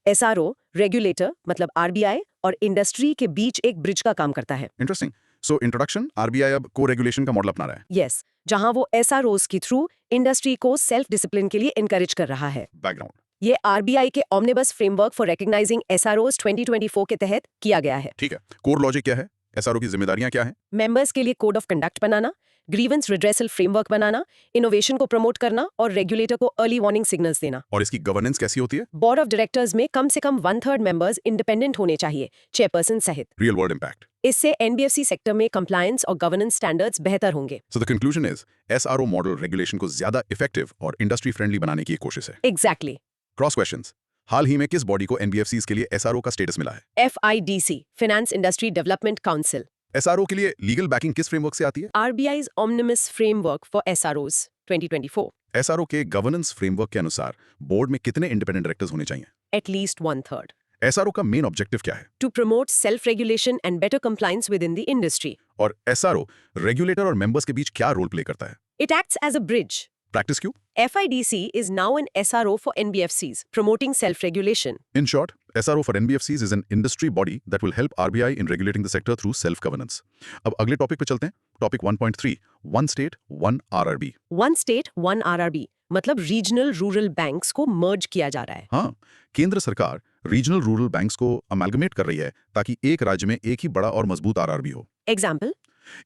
SRO रेगुलेटर मतलब RBI और इंडस्ट्री के बीच एक ब्रिज का काम करता है। इंटरेस्टिंग। सो इंट्रोडक्शन, RBI अब को रेगुलेशन का मॉडल अपना रहा है। यस, जहां वो SROs के थ्रू इंडस्ट्री को सेल्फ डिसिप्लिन के लिए इनकरेज कर रहा है। बैकग्राउंड, ये RBI के ऑमनिबस फ्रेमवर्क फॉर रिकॉग्नाइजिंग SROs 2024 के तहत किया गया है। ठीक है। कोर लॉजिक क्या है? SRO की जिम्मेदारियां क्या हैं? मेंबर्स के लिए code of conduct banana, grievance redressal framework banana, innovation को प्रमोट करना और रेगुलेटर को अर्ली वार्निंग सिग्नल्स देना। और इसकी गवर्नेंस कैसी होती है? बोर्ड ऑफ डायरेक्टर्स में कम से कम 1/3 मेंबर्स इंडिपेंडेंट होने चाहिए, चेयरपर्सन सहित। Real world impact. इससे NBFC सेक्टर में कंप्लायंस और गवर्नेंस स्टैंडर्ड्स बेहतर होंगे। सो the conclusion is SRO model regulation को ज्यादा इफेक्टिव और इंडस्ट्री फ्रेंडली बनाने की एक कोशिश है। एग्जैक्टली। क्रॉस क्वेश्चंस, हाल ही में किस बॉडी को NBFCs के लिए SRO का स्टेटस मिला है? FIDC finance industry development council. SRO के लिए लीगल बैकिंग किस फ्रेमवर्क से आती है? RBI's Omnibus Framework for SROs 2024. SRO के गवर्नेंस फ्रेमवर्क के अनुसार बोर्ड में कितने इंडिपेंडेंट डायरेक्टर्स होने चाहिए? At least 1/3. SRO का मेन ऑब्जेक्टिव क्या है? To promote self-regulation and better compliance within the industry. और SRO रेगुलेटर और मेंबर्स के बीच क्या रोल प्ले करता है? It acts as a bridge. Practice क्यों? FIDC is now an SRO for NBFCs, promoting self-regulation. In short, SRO for NBFCs is an industry body that will help RBI in regulating the sector through self-governance. अब अगले topic पे चलते हैं, topic 1.3, One State, One RRB। One state, one RRB. मतलब regional rural banks को मर्ज किया जा रहा है। हाँ, केंद्र सरकार रीजनल रूरल बैंक्स को अमेलगमेट कर रही है ताकि एक राज्य में एक ही बड़ा और मजबूत RRB हो। एग्जाम्पल,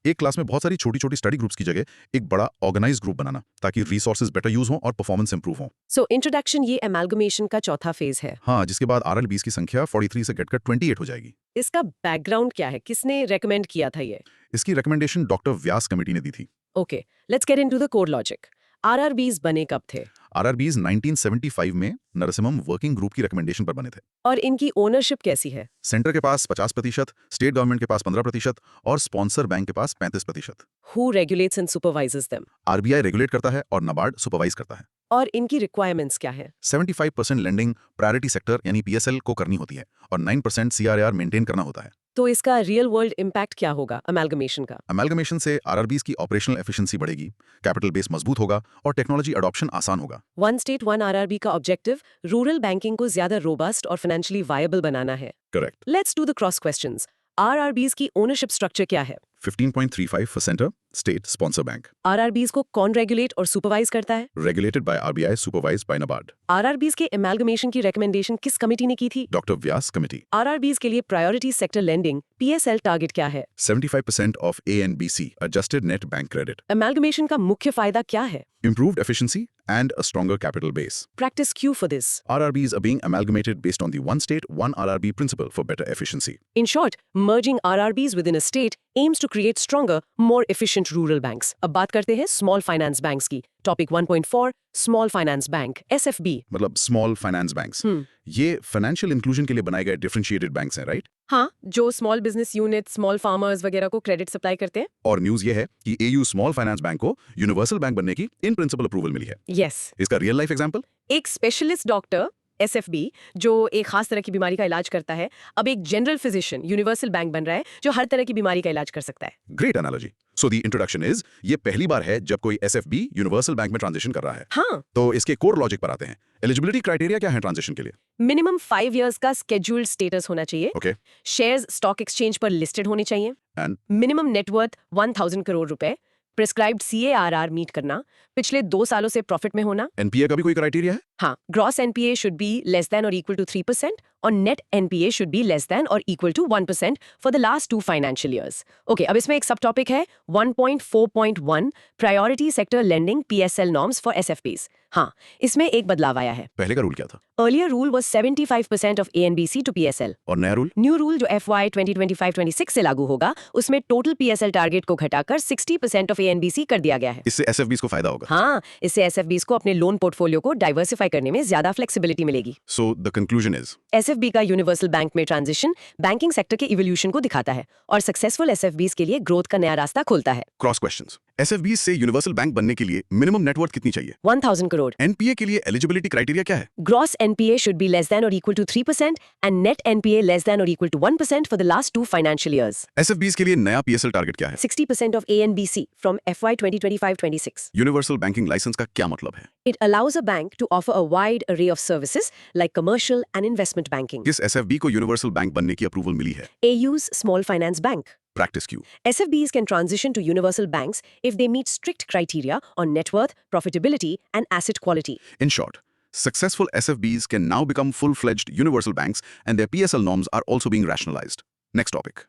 एक क्लास में बहुत सारी छोटी छोटी स्टडी ग्रुप्स की जगह एक बड़ा ऑर्गेनाइज्ड ग्रुप बनाना ताकि रिसोर्सेज बेटर यूज हो और परफॉर्मेंस इंप्रूव हो। सो इंट्रोडक्शन ये अमेलगमेशन का चौथा फेज है। हाँ, जिसके बाद RLBs की संख्या 43 से घटकर 28 हो जाएगी। इसका बैकग्राउंड क्या है? किसने रेकमेंड किया था ये? इसकी रिकमेंडेशन डॉक्टर व्यास कमेटी ने दी थी। Okay, let's get into the core logic. RRBs बने कब थे? RRBs 1975 में नरसिम्हम वर्किंग ग्रुप की रिकमेंडेशन पर बने थे। और इनकी ओनरशिप कैसी है? सेंटर के पास 50%, स्टेट गवर्नमेंट के पास 15% और स्पॉन्सर बैंक के पास 35%। Who regulates and supervises them? RBI regulate करता है और नाबार्ड सुपरवाइज करता है। और इनकी रिक्वायरमेंट्स क्या है? 75% लेंडिंग प्रायोरिटी सेक्टर यानी PSL को करनी होती है और 9% CRAR मेंटेन करना होता है। तो इसका रियल वर्ल्ड इम्पैक्ट क्या होगा अमेलगमेशन का? अमेलगमेशन से RRBs की ऑपरेशनल एफिशिएंसी बढ़ेगी, कैपिटल बेस मजबूत होगा और टेक्नोलॉजी अडॉप्शन आसान होगा। वन स्टेट वन RRB का ऑब्जेक्टिव रूरल बैंकिंग को ज्यादा रोबस्ट और फाइनेंशियली वायबल बनाना है। Correct. Let's do the cross questions. RRBs की ओनरशिप स्ट्रक्चर क्या है? 15.35 for center, state sponsor bank, RRBs को कौन रेगुलेट और सुपरवाइज करता है? regulated by RBI, supervised by NABARD। RRBs के अमेलगमेशन की रिकमेंडेशन किस कमिटी ने की थी? डॉक्टर व्यास कमेटी। RRBs के लिए priority sector lending PSL target क्या है? 75% of A and BC adjusted net bank credit, amalgamation का मुख्य फायदा क्या है? improved efficiency and a stronger capital base। Practice Q for this. RRBs are being amalgamated based on the one state, one RRB principle for better efficiency। In short, merging RRBs within a state aims to create stronger, more efficient rural banks. अब बात करते हैं small finance banks की। Topic 1.4 Small Finance Bank (SFB). मतलब small finance banks. ये financial inclusion के लिए बनाए गए डिफरेंशिएटेड बैंक्स हैं, राइट? हाँ, जो small business unit, small farmers वगैरह को क्रेडिट सप्लाई करते हैं। और न्यूज़ ये है कि AU स्मॉल फाइनेंस बैंक को यूनिवर्सल बैंक बनने की इन प्रिंसिपल अप्रूवल मिली है। यस। इसका रियल लाइफ एग्जांपल? एक स्पेशलिस्ट डॉक्टर SFB, जो एक खास तरह की बीमारी का इलाज करता है, अब एक जनरल फिजिशियन यूनिवर्सल बैंक बन रहा है जो हर तरह की बीमारी का इलाज कर सकता है। Great analogy. So the introduction is, ये पहली बार है जब कोई एसएफबी यूनिवर्सल बैंक में ट्रांजिशन कर रहा है। हाँ, तो इसके कोर लॉजिक पर आते हैं। एलिजिबिलिटी क्राइटेरिया क्या है ट्रांजिशन के लिए? मिनिमम 5 इयर्स का स्केड्यूल्ड स्टेटस होना चाहिए। ओके। शेयर्स स्टॉक एक्सचेंज पर लिस्टेड होने चाहिए। एंड मिनिमम नेटवर्थ 1000 करोड़ रुपए। प्रिस्क्राइब्ड CARR मीट करना। पिछले 2 सालों से प्रॉफिट में होना। एनपीए का भी कोई क्राइटेरिया है? हाँ, gross NPA should be less than और इक्वल टू 3% और net NPA should be less than और equal to 1% for the last 2 financial years. Okay, अब इसमें एक सब टॉपिक है 1.4.1 priority sector lending PSL norms for SFBs। हाँ, इसमें एक बदलाव आया है। पहले का रूल क्या था? Earlier rule was 75% of ANBC to PSL। और नया रूल? न्यू रूल जो FY 2025-26 से लागू होगा, उसमें टोटल PSL टारगेट को घटाकर 60% ऑफ ANBC कर दिया गया है। इससे एसएफबीज को फायदा होगा। हाँ, इससे SFBs को अपने लोन पोर्टफोलियो को डाइवर्सिफाई करने में ज्यादा फ्लेक्सिबिलिटी मिलेगी। सो द कंक्लूजन इज, SFB का यूनिवर्सल बैंक में ट्रांजिशन बैंकिंग सेक्टर के इवोल्यूशन को दिखाता है और सक्सेसफुल SFBs के लिए ग्रोथ का नया रास्ता खोलता है। Cross questions. एसएफबीज से यूनिवर्सल बैंक बनने के लिए मिनिमम नेटवर्थ कितनी चाहिए? 1000 करोड़। एनपीए के लिए एलिजिबिलिटी क्राइटेरिया क्या है? Gross NPA should be less than or equal to 3% and net NPA less than or equal to 1% for the last 2 financial years. SFBs के लिए नया पीएसएल टारगेट क्या है? 60% of ANBC from FY 2025-26. Universal banking licence का क्या मतलब है? It allows a bank to offer a wide array of services like commercial and investment banking. किस एसएफबी को यूनिवर्सल बैंक बनने की अप्रूवल मिली है? AU's Small Finance Bank. Practice Q. SFBs can transition to universal banks if they meet strict criteria on net worth, profitability, and asset quality. In short, successful SFBs can now become full-fledged universal banks and their PSL norms are also being rationalized. Next topic.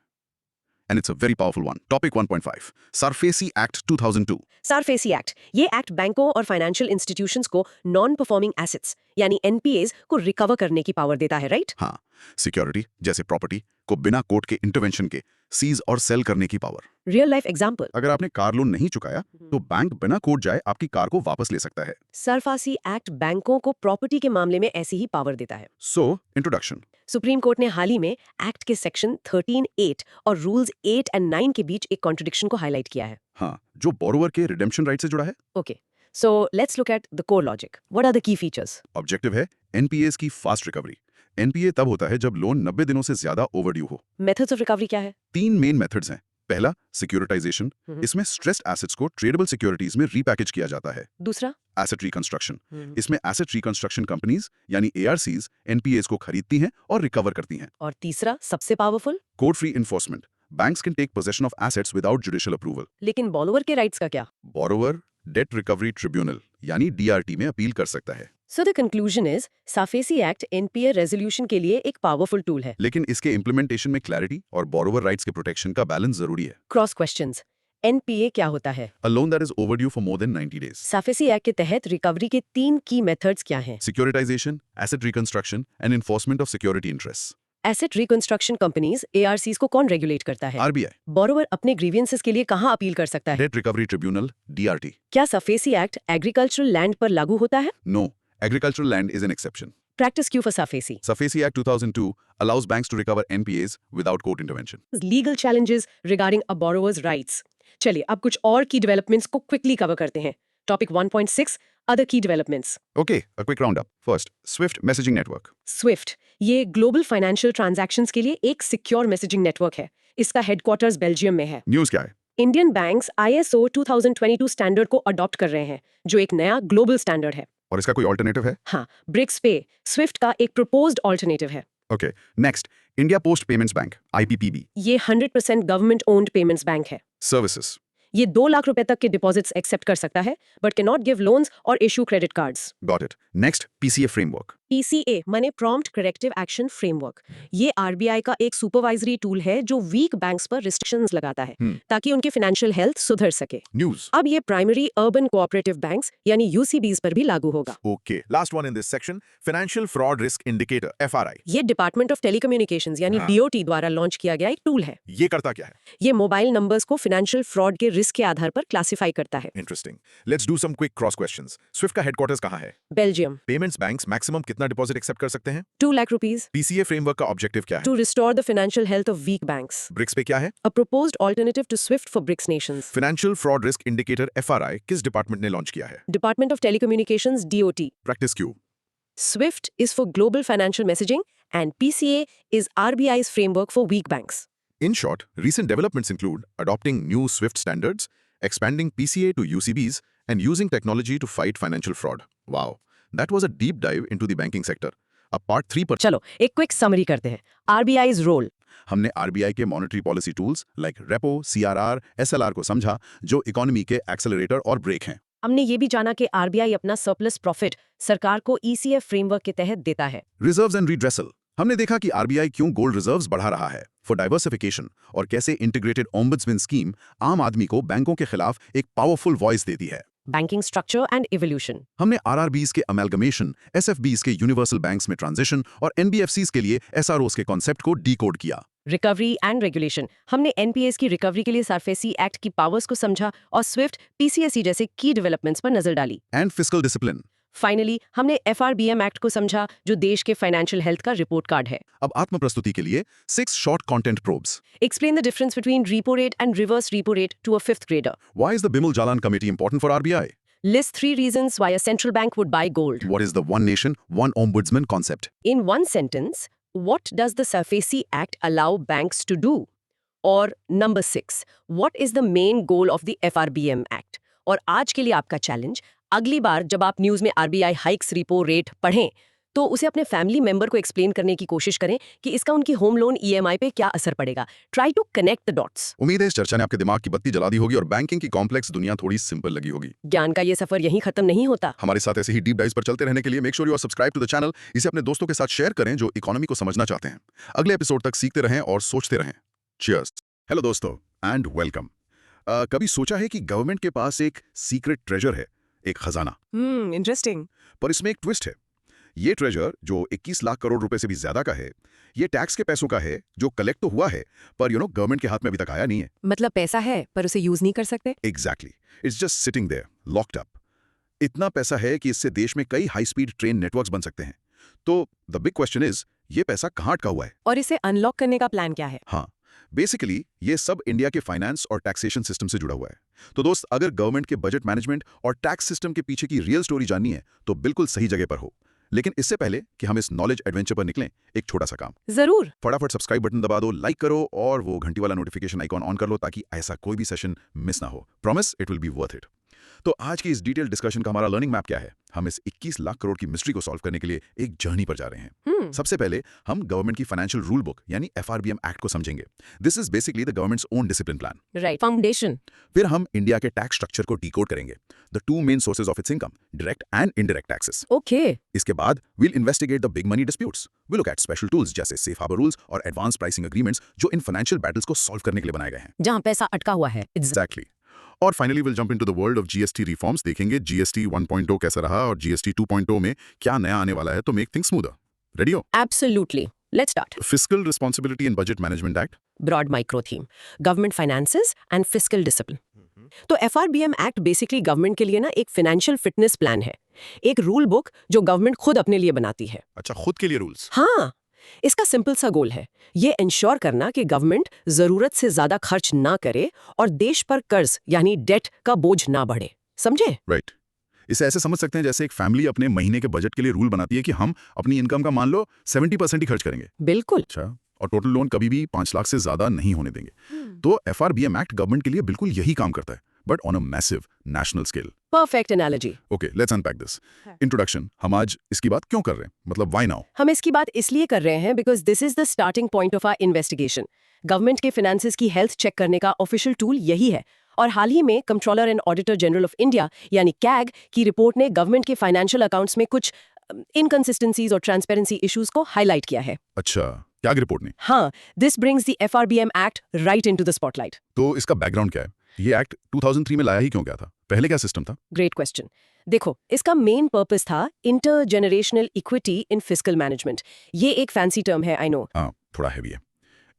And it's a very powerful one. Topic 1.5. SARFAESI Act 2002. SARFAESI Act ये act बैंकों और financial institutions को non performing assets यानी NPAs को recover करने की power देता है, राइट? हाँ, सिक्योरिटी जैसे प्रॉपर्टी को बिना कोर्ट के इंटरवेंशन के सीज और सेल करने की पावर। रियल लाइफ एग्जांपल, अगर आपने कार लोन नहीं चुकाया तो बैंक बिना कोर्ट जाए आपकी कार को वापस ले सकता है। SARFAESI एक्ट बैंकों को प्रॉपर्टी के मामले में ऐसी ही पावर देता है। So introduction. सुप्रीम कोर्ट ने हाल ही में एक्ट के सेक्शन 13(8) और रूल्स 8 and 9 के बीच एक कॉन्ट्रडिक्शन को हाईलाइट किया है। हाँ, जो बोरोवर के रिडेम्पशन राइट से जुड़ा है। Okay, so let's look at the core logic. What are the key features? Objective है एनपीएस की फास्ट रिकवरी। एनपीए तब होता है जब लोन 90 दिनों से ज्यादा ओवरड्यू हो। मेथड्स ऑफ रिकवरी क्या है? 3 मेन मेथड्स हैं। पहला, सिक्योरिटाइजेशन। इसमें स्ट्रेस्ड एसेट्स को ट्रेडेबल सिक्योरिटीज में रीपैकेज किया जाता है। दूसरा, एसेट रिकंस्ट्रक्शन। इसमें एसेट रिकंस्ट्रक्शन कंपनीज यानी ARCs एनपीएस को खरीदती हैं और रिकवर करती हैं। और तीसरा सबसे powerful, court free enforcement. Banks can take possession of assets without judicial approval. लेकिन बॉरोवर के राइट्स का क्या? बोरोवर डेट रिकवरी ट्रिब्यूनल यानी DRT में अपील कर सकता है। So the conclusion is SARFAESI act NPA resolution के लिए एक पावरफुल टूल है। लेकिन इसके इम्प्लीमेंटेशन में क्लैरिटी और बोरोवर राइट्स के प्रोटेक्शन का बैलेंस जरूरी है। क्रॉस क्वेश्चंस, NPA क्या होता है? A loan that is overdue for more than 90 days. SARFAESI act के तहत रिकवरी के 3 की मेथड्स क्या हैं? Securitization, asset reconstruction, and enforcement of security interests. Asset reconstruction companies ARCs को कौन रेगुलेट करता है? RBI. बोरोवर अपने ग्रीवियंसेस के लिए कहां अपील कर सकता है? Debt Recovery Tribunal, DRT. क्या SARFAESI एक्ट एग्रीकल्चरल लैंड पर लागू होता है? No, agricultural land is an exception. Practice Q for SARFAESI? SARFAESI Act 2002 allows banks to recover NPAs without court intervention. Legal challenges regarding a borrowers rights. चलिए अब कुछ और की डेवलपमेंट्स को क्विकली कवर करते हैं। टॉपिक 1.6 अदर की developments. Okay, a quick roundup. First, Swift Messaging Network. Swift ये ग्लोबल फाइनेंशियल ट्रांजैक्शंस के लिए एक सिक्योर मैसेजिंग नेटवर्क है। इसका हेडक्वार्टर्स बेल्जियम में है। News क्या है? इंडियन बैंक्स ISO 2022 स्टैंडर्ड को अडॉप्ट कर रहे हैं, जो एक नया ग्लोबल स्टैंडर्ड है। और इसका कोई ऑल्टरनेटिव है? हाँ, ब्रिक्स पे स्विफ्ट का एक प्रपोज्ड ऑल्टरनेटिव है। Okay, next, India Post Payments Bank, IPPB. ये 100% गवर्नमेंट ओन्ड पेमेंट्स बैंक है। Services. ये 2 लाख रुपए तक के डिपॉजिट्स एक्सेप्ट कर सकता है, but can not give loans और issue credit cards. Got it. Next, PCA Framework. PCA माने प्रॉम्प्ट करेक्टिव एक्शन फ्रेमवर्क। ये RBI का एक सुपरवाइजरी टूल है जो वीक बैंक्स पर रिस्ट्रिक्शंस लगाता है ताकि उनकी फाइनेंशियल हेल्थ सुधर सके। News. अब ये प्राइमरी अर्बन कोऑपरेटिव बैंक्स यानी UCBs पर भी लागू होगा। Okay, last one in this section, Financial Fraud Risk Indicator, FRI. ये डिपार्टमेंट ऑफ टेलीकम्युनिकेशंस यानी DOT द्वारा लॉन्च किया गया एक टूल है। ये करता क्या है? ये मोबाइल नंबर्स को फाइनेंशियल फ्रॉड के रिस्क के आधार पर क्लासिफाई करता है। Interesting. Let's do some quick cross questions. Swift का हेडक्वार्टर्स कहाँ है? बेल्जियम। Payments banks maximum कितना डिपॉजिट एक्सेप्ट कर सकते हैं? 2 लाख रुपीस PCA फ्रेमवर्क का ऑब्जेक्टिव क्या है? To restore the financial health of weak banks. BRICS pay क्या है? A proposed alternative to SWIFT for BRICS nations. Financial fraud risk indicator FRI किस डिपार्टमेंट ने लॉन्च किया है? Department of telecommunications DOT। Practice Q. SWIFT is for global financial messaging and PCA is RBI's framework for weak banks. In short, recent developments include adopting new SWIFT standards, expanding PCA to UCBs, and using technology to fight financial fraud. Wow, that was a deep dive into the banking sector. अब part 3 पर चलो एक quick summary करते हैं। RBI's role। हमने RBI के monetary policy tools like repo, CRR, SLR को समझा, जो इकोनॉमी के एक्सेलरेटर और ब्रेक हैं। हमने ये भी जाना कि RBI अपना सरप्लस प्रॉफिट सरकार को ECF फ्रेमवर्क के तहत देता है। रिजर्व्स एंड रिड्रेसल, हमने देखा कि आरबीआई क्यों गोल्ड रिजर्व्स बढ़ा रहा है फॉर डाइवर्सिफिकेशन, और कैसे इंटीग्रेटेड ओम्बुड्समैन स्कीम आम आदमी को बैंकों के खिलाफ एक पावरफुल वॉइस देती है। बैंकिंग स्ट्रक्चर एंड इवोल्यूशन, हमने आरआरबीज के अमेलगमेशन, एसएफबीज के यूनिवर्सल बैंक्स में ट्रांजिशन और एनबीएफसीज के लिए एसआरओज के कॉन्सेप्ट को डीकोड किया। रिकवरी एंड रेगुलेशन, हमने NPAs की रिकवरी के लिए सरफेसी एक्ट की पावर्स को समझा और स्विफ्ट, PCSE जैसे की डेवलपमेंट्स पर नजर डाली। एंड फिस्कल डिसिप्लिन, फाइनली हमने FRBM एक्ट को समझा, जो देश के फाइनेंशियल हेल्थ का रिपोर्ट कार्ड है। अब आत्म प्रस्तुति के लिए 6 short content probes. Explain the difference between repo rate and reverse repo rate to a fifth grader. Why is the Bimal Jalan Committee important for RBI? List 3 reasons why a central bank would buy gold. What is the one nation, one ombudsman concept? In one sentence, what does the SARFAESI Act allow banks to do? Or number 6, what is the main goal of the FRBM Act? और आज के लिए आपका challenge, अगली बार जब आप news में RBI hikes repo rate पढ़ें, तो उसे अपने फैमिली मेंबर को एक्सप्लेन करने की कोशिश करें कि इसका उनकी होम लोन EMI पे क्या असर पड़ेगा। Try to connect the dots. उम्मीद है इस चर्चा ने आपके दिमाग की बत्ती जला दी होगी और बैंकिंग की कॉम्प्लेक्स दुनिया थोड़ी सिंपल लगी होगी। ज्ञान का ये सफर यहीं खत्म नहीं होता। हमारे साथ ऐसे ही डीप डाइव्स पर चलते रहने के लिए make sure you are subscribe to the channel. इसे अपने दोस्तों के साथ शेयर करें जो इकोनॉमी को समझना चाहते हैं। अगले एपिसोड तक सीखते रहें और सोचते रहें। चीयर्स। हेलो दोस्तों एंड वेलकम। कभी सोचा है कि गवर्नमेंट के पास एक सीक्रेट ट्रेजर है, एक खजाना, इंटरेस्टिंग। पर इसमें एक ट्विस्ट है। ये ट्रेजर जो 21 लाख करोड़ रुपए से भी ज्यादा का है, ये टैक्स के पैसों का है जो कलेक्ट तो हुआ है, पर गवर्नमेंट के हाथ में अभी तक आया नहीं है। मतलब पैसा है पर उसे यूज नहीं कर सकते। Exactly, it's just sitting there locked up. इतना पैसा है कि इससे देश में कई हाई स्पीड ट्रेन नेटवर्क्स बन सकते हैं। तो द बिग क्वेश्चन इज, ये पैसा कहाँ अटका हुआ है? और इसे अनलॉक करने का प्लान क्या है? हाँ, बेसिकली ये सब इंडिया के फाइनेंस और टैक्सेशन सिस्टम से जुड़ा हुआ है। तो दोस्त, अगर गवर्नमेंट के बजट मैनेजमेंट और टैक्स सिस्टम के पीछे की रियल स्टोरी जाननी है तो बिल्कुल सही जगह पर हो। लेकिन इससे पहले कि हम इस नॉलेज एडवेंचर पर निकलें, एक छोटा सा काम। जरूर। फटाफट सब्सक्राइब बटन दबा दो, लाइक करो और वो घंटी वाला नोटिफिकेशन आइकॉन ऑन कर लो ताकि ऐसा कोई भी सेशन मिस ना हो। Promise it will be worth it. तो आज की इस डिटेल डिस्कशन का हमारा लर्निंग मैप क्या है? हम इस 21 लाख करोड़ की मिस्ट्री को सॉल्व करने के लिए एक जर्नी पर जा रहे हैं। सबसे पहले हम गवर्नमेंट की फाइनेंशियल रूल बुक यानी FRBM एक्ट को समझेंगे। This is basically the government's own discipline plan. Right, foundation. फिर हम इंडिया के टैक्स स्ट्रक्चर को डिकोड करेंगे, the 2 main sources of its income, direct and indirect taxes. Okay. इसके बाद we'll investigate the big money disputes. We look at special tools जैसे safe harbour rules और advance pricing agreements जो इन financial battles को solve करने के लिए बनाए गए हैं। जहां पैसा अटका हुआ है। एग्जैक्टली। और finally will jump into the world of GST reforms. देखेंगे GST 1.0 कैसा रहा और GST 2.0 में क्या नया आने वाला है, तो मेक थिंग्स स्मूदर। रेडी हो? Absolutely. Let's start. Fiscal responsibility and budget management act. Broad micro theme, government finances and fiscal discipline. तो FRBM एक्ट बेसिकली गवर्नमेंट के लिए ना एक फाइनेंशियल फिटनेस प्लान है, एक रूल बुक जो गवर्नमेंट खुद अपने लिए बनाती है। अच्छा, खुद के लिए रूल्स? हाँ, इसका सिंपल सा गोल है ये इंश्योर करना कि गवर्नमेंट जरूरत से ज्यादा खर्च ना करे और देश पर कर्ज यानी डेट का बोझ ना बढ़े। समझे? राइट। इसे ऐसे समझ सकते हैं जैसे एक फैमिली अपने महीने के बजट के लिए रूल बनाती है कि हम अपनी इनकम का मान लो 70% ही खर्च करेंगे। बिल्कुल। अच्छा, और टोटल लोन कभी भी 5 लाख से ज्यादा नहीं होने देंगे। तो FRBM एक्ट गवर्नमेंट के लिए बिल्कुल यही काम करता है, but on a massive national scale. Perfect analogy. Okay, let's unpack this. Introduction, हम आज इसकी बात क्यों कर रहे हैं, मतलब व्हाई नाउ? हम इसकी बात इसलिए कर रहे हैं because this is the starting point of our investigation. Government के फाइनेंसेस की हेल्थ चेक करने का ऑफिशियल टूल यही है, और हाल ही में controller and auditor general of India यानी CAG की रिपोर्ट ने गवर्नमेंट के फाइनेंशियल अकाउंट्स में कुछ इनकंसिस्टेंसीज और ट्रांसपेरेंसी इश्यूज को हाईलाइट किया है। अच्छा, क्या रिपोर्ट ने? हाँ, this brings the FRBM act right into the spotlight. तो इसका बैकग्राउंड क्या है? ये एक्ट 2003 में लाया ही क्यों गया था? पहले क्या सिस्टम था? Great question. देखो, इसका मेन पर्पस था intergenerational equity in fiscal management. ये एक फैंसी टर्म है, आई नो। हाँ, थोड़ा हैवी है।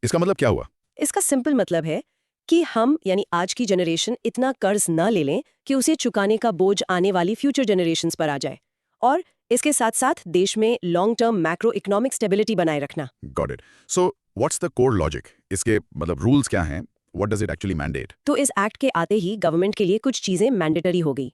इसका मतलब क्या हुआ? इसका सिंपल मतलब है कि हम यानी आज की जनरेशन इतना कर्ज न ले लें कि उसे चुकाने का बोझ आने वाली फ्यूचर जनरेशंस पर आ जाए, और इसके साथ साथ देश में long term macro economic stability बनाए रखना। Got it. So what's the core logic? इसके मतलब रूल्स क्या हैं? What does it actually mandate? तो इस एक्ट के आते ही गवर्नमेंट के लिए कुछ चीजें मैंडेटरी हो गई।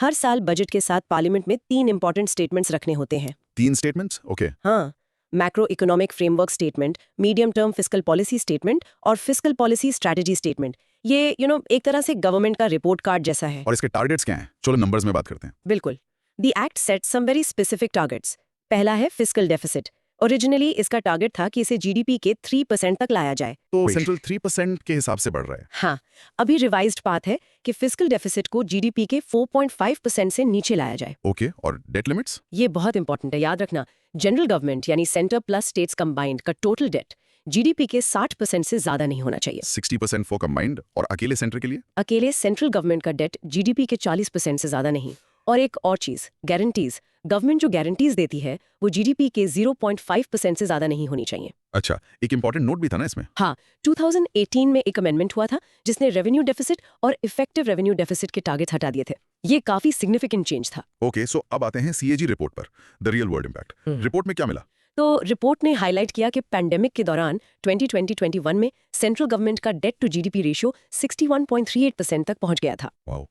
हर साल बजट के साथ पार्लियामेंट में 3 इंपॉर्टेंट स्टेटमेंट्स रखने होते हैं। 3 स्टेटमेंट्स ओके हाँ, macro economic framework statement, medium term fiscal policy statement और फिस्कल पॉलिसी स्ट्रैटेजी स्टेटमेंट। ये एक तरह से गवर्नमेंट का रिपोर्ट कार्ड जैसा है। और इसके टारगेट्स क्या हैं चलो नंबर्स में बात करते हैं बिल्कुल। The act set some very specific targets. पहला है फिस्कल डेफिसिट। ओरिजिनली इसका टारगेट था कि इसे जीडीपी के 3% तक लाया जाए। तो सेंट्रल 3% के हिसाब से बढ़ रहा है हाँ, अभी रिवाइज्ड पाथ है कि फिस्कल डेफिसिट को जीडीपी के 4.5% से नीचे लाया जाए। ओके और डेट लिमिट्स ये बहुत इंपॉर्टेंट है, याद रखना। जनरल गवर्नमेंट यानी सेंटर प्लस स्टेट्स कंबाइंड का टोटल डेट जीडीपी के 60% से ज्यादा नहीं होना चाहिए। 60% फॉर कंबाइंड और अकेले सेंटर के लिए अकेले सेंट्रल गवर्नमेंट का डेट जीडीपी के 40% से ज्यादा नहीं। और एक और चीज, गारंटीज। गवर्नमेंट जो गारंटीज देती है वो जीडीपी के 0.5% से ज्यादा नहीं होनी चाहिए। अच्छा एक इंपॉर्टेंट नोट भी था ना इसमें हाँ, 2018 में एक अमेंडमेंट हुआ था जिसने रेवेन्यू डेफिसिट और इफेक्टिव रेवेन्यू डेफिसिट के टारगेट्स हटा दिए थे। ये काफी सिग्निफिकेंट चेंज था। ओके सो अब आते हैं सीएजी रिपोर्ट पर the real world impact report में क्या मिला तो रिपोर्ट ने हाईलाइट किया कि पैंडेमिक के दौरान 2020-21 में सेंट्रल गवर्नमेंट का डेट टू जीडीपी रेशियो 61.38% तक पहुंच गया था। वाओ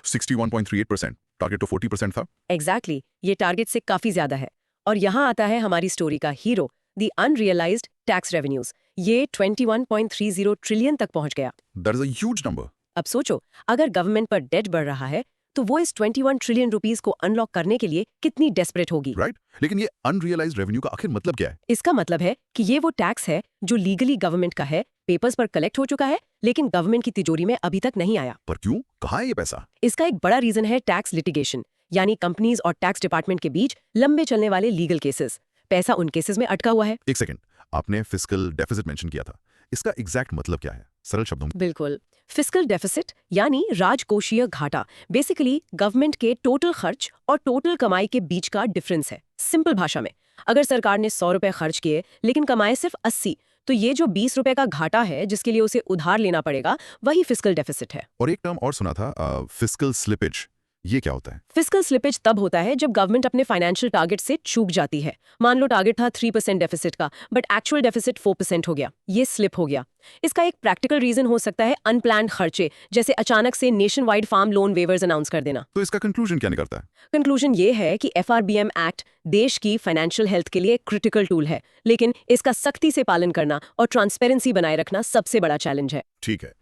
61.38% टारगेट तो 40% था एग्जैक्टली ये टारगेट से काफी ज्यादा है। और यहाँ आता है हमारी स्टोरी का hero, the unrealised tax revenues. ये 21.30 ट्रिलियन तक पहुंच गया। That is a huge number अब सोचो, अगर गवर्नमेंट पर डेट बढ़ रहा है तो वो इस 21 ट्रिलियन रुपीस को अनलॉक करने के लिए कितनी डेस्परेट होगी। राइट लेकिन ये अनरियलाइज्ड रेवेन्यू का आखिर मतलब क्या है इसका मतलब है कि ये वो टैक्स है जो लीगली गवर्नमेंट का है, पेपर्स पर कलेक्ट हो चुका है, लेकिन गवर्नमेंट की तिजोरी में अभी तक नहीं आया। पर क्यों कहाँ है ये पैसा इसका एक बड़ा रीजन है टैक्स लिटिगेशन, यानी कंपनीज और टैक्स डिपार्टमेंट के बीच लंबे चलने वाले लीगल केसेस। पैसा उन केसेस में अटका हुआ है। एक सेकंड आपने फिस्कल डेफिसिट मेंशन किया था इसका एग्जैक्ट मतलब क्या है सरल शब्दों में बिल्कुल, फिस्कल डेफिसिट यानी राजकोषीय घाटा बेसिकली गवर्नमेंट के टोटल खर्च और टोटल कमाई के बीच का डिफरेंस है। सिंपल भाषा में, अगर सरकार ने 100 रुपए खर्च किए लेकिन कमाए सिर्फ 80, तो ये जो 20 रुपए का घाटा है जिसके लिए उसे उधार लेना पड़ेगा, वही फिस्कल डेफिसिट है। और एक टर्म और सुना था फिस्कल स्लिपेज ये क्या होता है फिस्कल स्लिपेज तब होता है जब गवर्नमेंट अपने फाइनेंशियल टारगेट से चूक जाती है। मान लो टारगेट था 3% डेफिसिट का, बट एक्चुअल डेफिसिट 4% हो गया। ये स्लिप हो गया। इसका एक प्रैक्टिकल रीजन हो सकता है अनप्लान्ड खर्चे, जैसे अचानक से nationwide farm loan waivers announce कर देना। तो इसका कंक्लूजन क्या निकलता है कंक्लूजन ये है कि एफआरबीएम एक्ट देश की फाइनेंशियल हेल्थ के लिए क्रिटिकल टूल है, लेकिन इसका सख्ती से पालन करना और ट्रांसपेरेंसी बनाए रखना सबसे बड़ा चैलेंज है। ठीक है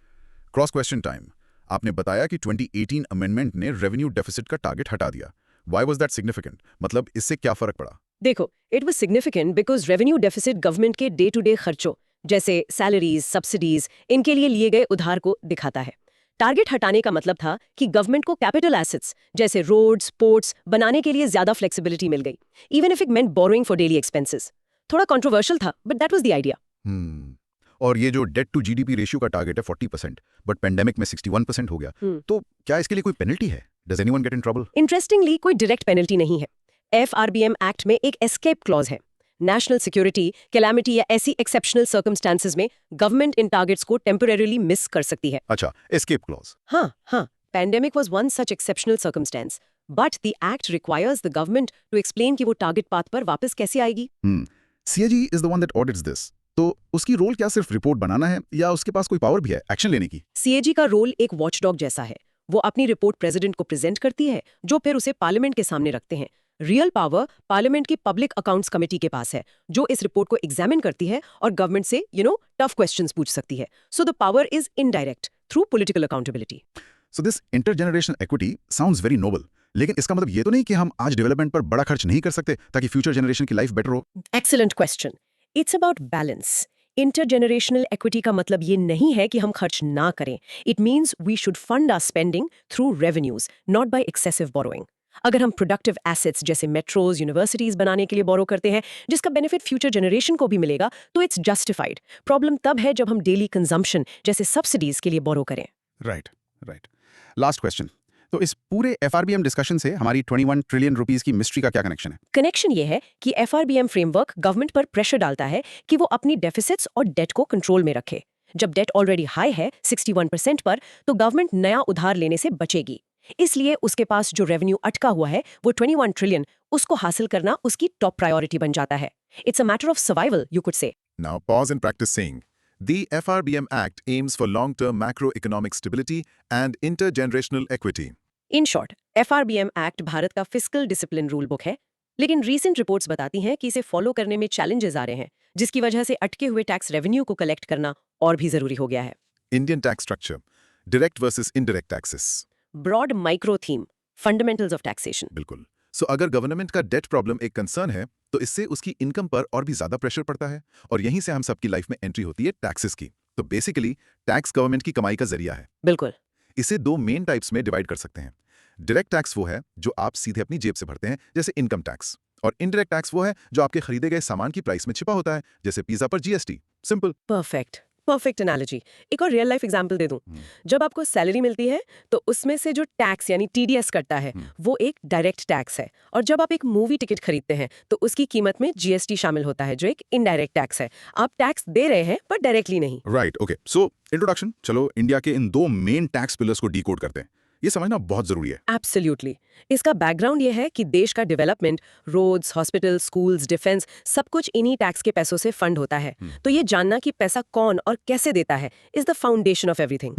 क्रॉस क्वेश्चन टाइम आपने बताया कि 2018 अमेंडमेंट ने रेवेन्यू डेफिसिट का टारगेट हटा दिया व्हाई वाज दैट सिग्निफिकेंट मतलब इससे क्या फर्क पड़ा देखो, it was significant because revenue deficit government के डे टू डे खर्चों जैसे सैलरीज, सब्सिडीज, इनके लिए लिए गए उधार को दिखाता है। टारगेट हटाने का मतलब था कि गवर्नमेंट को कैपिटल एसेट्स जैसे रोड्स, पोर्ट्स बनाने के लिए ज्यादा फ्लेक्सिबिलिटी मिल गई, even if it meant borrowing for daily expenses. थोड़ा कंट्रोवर्शियल था, but that was the idea. और ये जो डेट टू जीडीपी रेशियो का टारगेट है 40% बट पेंडेमिक में 61% हो गया तो क्या इसके लिए कोई पेनल्टी है does anyone get in trouble interestingly कोई डायरेक्ट पेनल्टी नहीं है। एफआरबीएम एक्ट में एक एस्केप क्लॉज है। नेशनल सिक्योरिटी, कैलामिटी या ऐसी एक्सेप्शनल सर्कमस्टांसेस में गवर्नमेंट इन टारगेट्स को टेम्परेरीली मिस कर सकती है। अच्छा एस्केप क्लॉज हाँ, pandemic was one such exceptional circumstance, but the act requires the government to explain कि वो टारगेट पाथ पर वापस कैसे आएगी। CAG is the one that audits this तो उसकी रोल क्या सिर्फ रिपोर्ट बनाना है या उसके पास कोई पावर भी है एक्शन लेने की सीएजी का रोल एक वॉचडॉग जैसा है। वो अपनी रिपोर्ट प्रेसिडेंट को प्रेजेंट करती है, जो फिर उसे पार्लियामेंट के सामने रखते हैं। रियल पावर पार्लियामेंट की पब्लिक अकाउंट्स कमेटी के पास है, जो इस रिपोर्ट को एग्जामिन करती है और गवर्नमेंट से टफ क्वेश्चंस पूछ सकती है। So the power is indirect through political accountability. So this intergenerational equity sounds very noble लेकिन इसका मतलब ये तो नहीं कि हम आज डेवलपमेंट पर बड़ा खर्च नहीं कर सकते ताकि फ्यूचर जनरेशन की लाइफ बेटर हो excellent question. It's about balance. Intergenerational equity का मतलब ये नहीं है कि हम खर्च ना करें। It means we should fund our spending through revenues, not by excessive borrowing. अगर हम प्रोडक्टिव एसेट्स जैसे मेट्रोज, यूनिवर्सिटीज बनाने के लिए बोरो करते हैं, जिसका बेनिफिट फ्यूचर जनरेशन को भी मिलेगा, तो इट्स जस्टिफाइड। प्रॉब्लम तब है जब हम डेली कंजम्पशन जैसे सब्सिडीज के लिए बोरो करें। राइट लास्ट क्वेश्चन तो इस पूरे एफआरबीएम डिस्कशन से हमारी 21 ट्रिलियन रुपीस की मिस्ट्री का क्या कनेक्शन है कनेक्शन ये है कि एफआरबीएम फ्रेमवर्क गवर्नमेंट पर प्रेशर डालता है कि वो अपनी डेफिसिट्स और डेट को कंट्रोल में रखे। जब डेट ऑलरेडी हाई है 61% पर, तो गवर्नमेंट नया उधार लेने से बचेगी। इसलिए उसके पास जो रेवेन्यू अटका हुआ है वो 21 ट्रिलियन, उसको हासिल करना उसकी टॉप प्रायोरिटी बन जाता है। It's a matter of survival, you could say. Now pause and practice saying. The FRBM Act aims for long-term macroeconomic stability and intergenerational equity. In short, FRBM act Bharat का fiscal discipline rule book है। लेकिन recent reports बताती हैं कि इसे follow करने में challenges आ रहे हैं, जिसकी वजह से अटके हुए टैक्स रेवेन्यू को कलेक्ट करना और भी जरूरी हो गया है। Indian tax structure, direct versus indirect taxes. Broad micro theme, fundamentals of taxation. बिल्कुल। सो अगर गवर्नमेंट का डेट प्रॉब्लम एक कंसर्न है तो इससे उसकी इनकम पर और भी ज्यादा प्रेशर पड़ता है और यहीं से हम सबकी लाइफ में एंट्री होती है टैक्सेस की। तो बेसिकली टैक्स गवर्नमेंट की कमाई का जरिया है। बिल्कुल। इसे दो मेन टाइप्स में डिवाइड कर सकते हैं। डायरेक्ट टैक्स वो है जो आप सीधे अपनी जेब से भरते हैं, जैसे इनकम टैक्स, और इनडायरेक्ट टैक्स वो है जो आपके खरीदे गए सामान की प्राइस में छिपा होता है, जैसे पिज्जा पर जीएसटी। सिंपल। Perfect analogy. एक और रियल लाइफ एग्जांपल दे दूं। जब आपको सैलरी मिलती है तो उसमें से जो टैक्स यानी टीडीएस कटता है वो एक डायरेक्ट टैक्स है, और जब आप एक मूवी टिकट खरीदते हैं तो उसकी कीमत में जीएसटी शामिल होता है जो एक इनडायरेक्ट टैक्स है। आप टैक्स दे रहे हैं पर डायरेक्टली नहीं। Right, okay. सो इंट्रोडक्शन, चलो इंडिया के इन दो मेन टैक्स पिलर्स को डिकोड करते हैं। ये समझना बहुत जरूरी है। एब्सोल्युटली। इसका बैकग्राउंड ये है कि देश का development, roads, hospital, schools, defence, सब कुछ इन्हीं टैक्स के पैसों से फंड होता है। तो ये जानना कि पैसा कौन और कैसे देता है is the foundation of everything.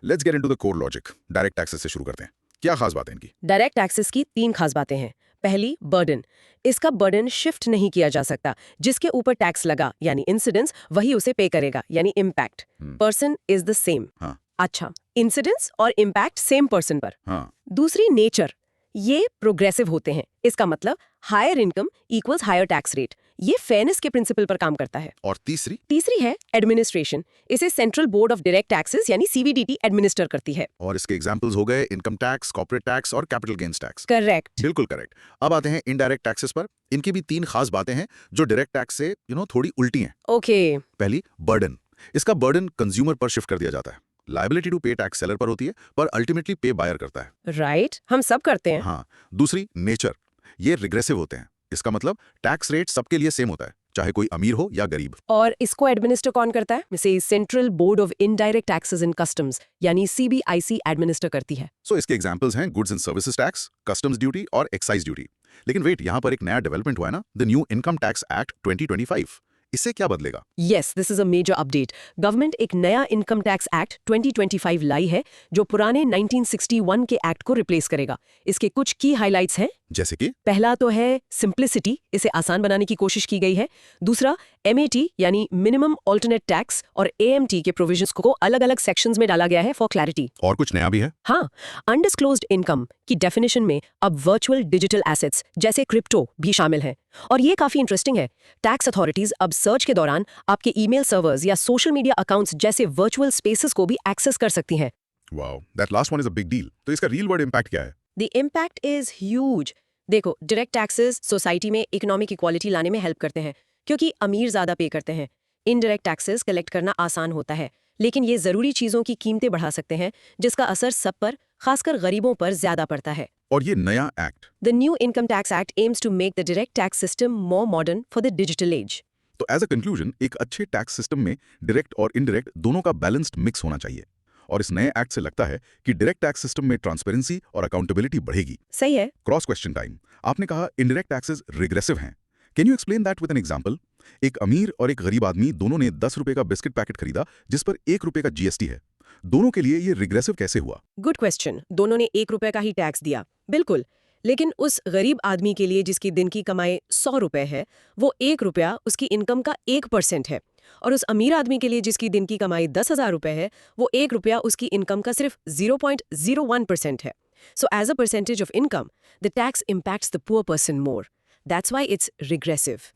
Let's get into the core logic. Direct taxes से शुरू करते हैं। क्या खास बात है इनकी? डायरेक्ट टैक्सेस की 3 खास बातें हैं। पहली, बर्डन। इसका बर्डन शिफ्ट नहीं किया जा सकता। जिसके ऊपर टैक्स लगा यानी इंसिडेंस, वही उसे पे करेगा यानी impact. Person is the same. हाँ। अच्छा, इंसिडेंस और इम्पैक्ट सेम पर्सन पर। हाँ। दूसरी, नेचर। ये प्रोग्रेसिव होते हैं। इसका मतलब higher income equals higher tax rate. ये फेयरनेस के प्रिंसिपल पर काम करता है। और तीसरी है एडमिनिस्ट्रेशन। इसे central board of direct taxes यानी सीबीडीटी एडमिनिस्टर करती है। और इसके एग्जांपल्स हो गए इनकम टैक्स, कॉर्पोरेट टैक्स और कैपिटल गेन्स टैक्स। करेक्ट। बिल्कुल करेक्ट। अब आते हैं इनडायरेक्ट टैक्सेस पर। इनकी भी 3 खास बातें हैं जो डायरेक्ट टैक्स से थोड़ी उल्टी हैं। ओके। पहली, बर्डन। इसका बर्डन कंज्यूमर पर शिफ्ट कर दिया जाता है। लायबिलिटी टू पे टैक्स सेलर पर होती है, पर अल्टीमेटली पे बायर करता है। राइट, हम सब करते हैं। हाँ। दूसरी, नेचर। ये रिग्रेसिव होते हैं। इसका मतलब टैक्स रेट सबके लिए सेम होता है, चाहे कोई अमीर हो या गरीब। और इसको एडमिनिस्टर कौन करता है? इसे central board of indirect taxes and customs यानी सीबीआईसी एडमिनिस्टर करती है। सो इसके एग्जांपल्स हैं goods and services tax, customs duty और एक्साइज ड्यूटी। लेकिन वेट, यहाँ पर एक नया डेवलपमेंट हुआ है ना, the new income tax act 2025। इससे क्या बदलेगा? Yes, this is a major update. Government एक नया इनकम टैक्स एक्ट 2025 लाई है जो पुराने 1961 के एक्ट को रिप्लेस करेगा। इसके कुछ की हाइलाइट्स हैं। जैसे कि पहला तो है सिंप्लिसिटी, इसे आसान बनाने की कोशिश की गई है। दूसरा, एमएटी यानी मिनिमम ऑल्टरनेट टैक्स और एएमटी के प्रोविजंस को अलग-अलग सेक्शंस में डाला गया है फॉर क्लैरिटी। और कुछ नया भी है? हाँ, अनडिस्क्लोज्ड इनकम की डेफिनेशन में अब वर्चुअल डिजिटल एसेट्स जैसे क्रिप्टो भी शामिल हैं। और ये काफी इंटरेस्टिंग है। टैक्स अथॉरिटीज अब सर्च के दौरान आपके ईमेल सर्वर्स या सोशल मीडिया अकाउंट्स जैसे वर्चुअल स्पेसेस को भी एक्सेस कर सकती हैं। Wow, that last one is a big deal. तो इसका रियल वर्ल्ड इंपैक्ट क्या है? The impact is huge. देखो, डायरेक्ट टैक्सेस सोसाइटी में इकोनॉमिक इक्वालिटी लाने में हेल्प करते हैं क्योंकि अमीर ज्यादा पे करते हैं। इनडायरेक्ट टैक्सेस कलेक्ट करना आसान होता है, लेकिन ये जरूरी चीजों की कीमतें बढ़ा सकते हैं जिसका असर सब पर, खासकर गरीबों पर ज्यादा पड़ता है। और ये नया act, The new Income Tax Act aims to make the direct tax system more modern for the digital age. तो एज अ कंक्लूजन, एक अच्छे टैक्स सिस्टम में डायरेक्ट और इनडायरेक्ट दोनों का बैलेंस्ड मिक्स होना चाहिए। और इस नए एक्ट से लगता है कि डायरेक्ट टैक्स सिस्टम में ट्रांसपेरेंसी और अकाउंटेबिलिटी बढ़ेगी। सही है। Cross question time. आपने कहा इनडायरेक्ट टैक्सेस रिग्रेसिव हैं। Can you explain that with an example? एक अमीर और एक गरीब आदमी दोनों ने 10 रुपए का बिस्किट पैकेट खरीदा जिस पर 1 रुपए का जीएसटी है। दोनों के लिए ये रिग्रेसिव कैसे हुआ? Good question. दोनों ने 1 रुपए का ही टैक्स दिया, बिल्कुल। लेकिन उस गरीब आदमी के लिए जिसकी दिन की कमाई 100 रुपए है, वो 1 रुपया उसकी इनकम का 1% है। और उस अमीर आदमी के लिए जिसकी दिन की कमाई 10,000 रुपए है, वो 1 रुपया उसकी इनकम का सिर्फ 0.01% है। So as a percentage of income, the tax impacts the poor person more. That's why it's regressive.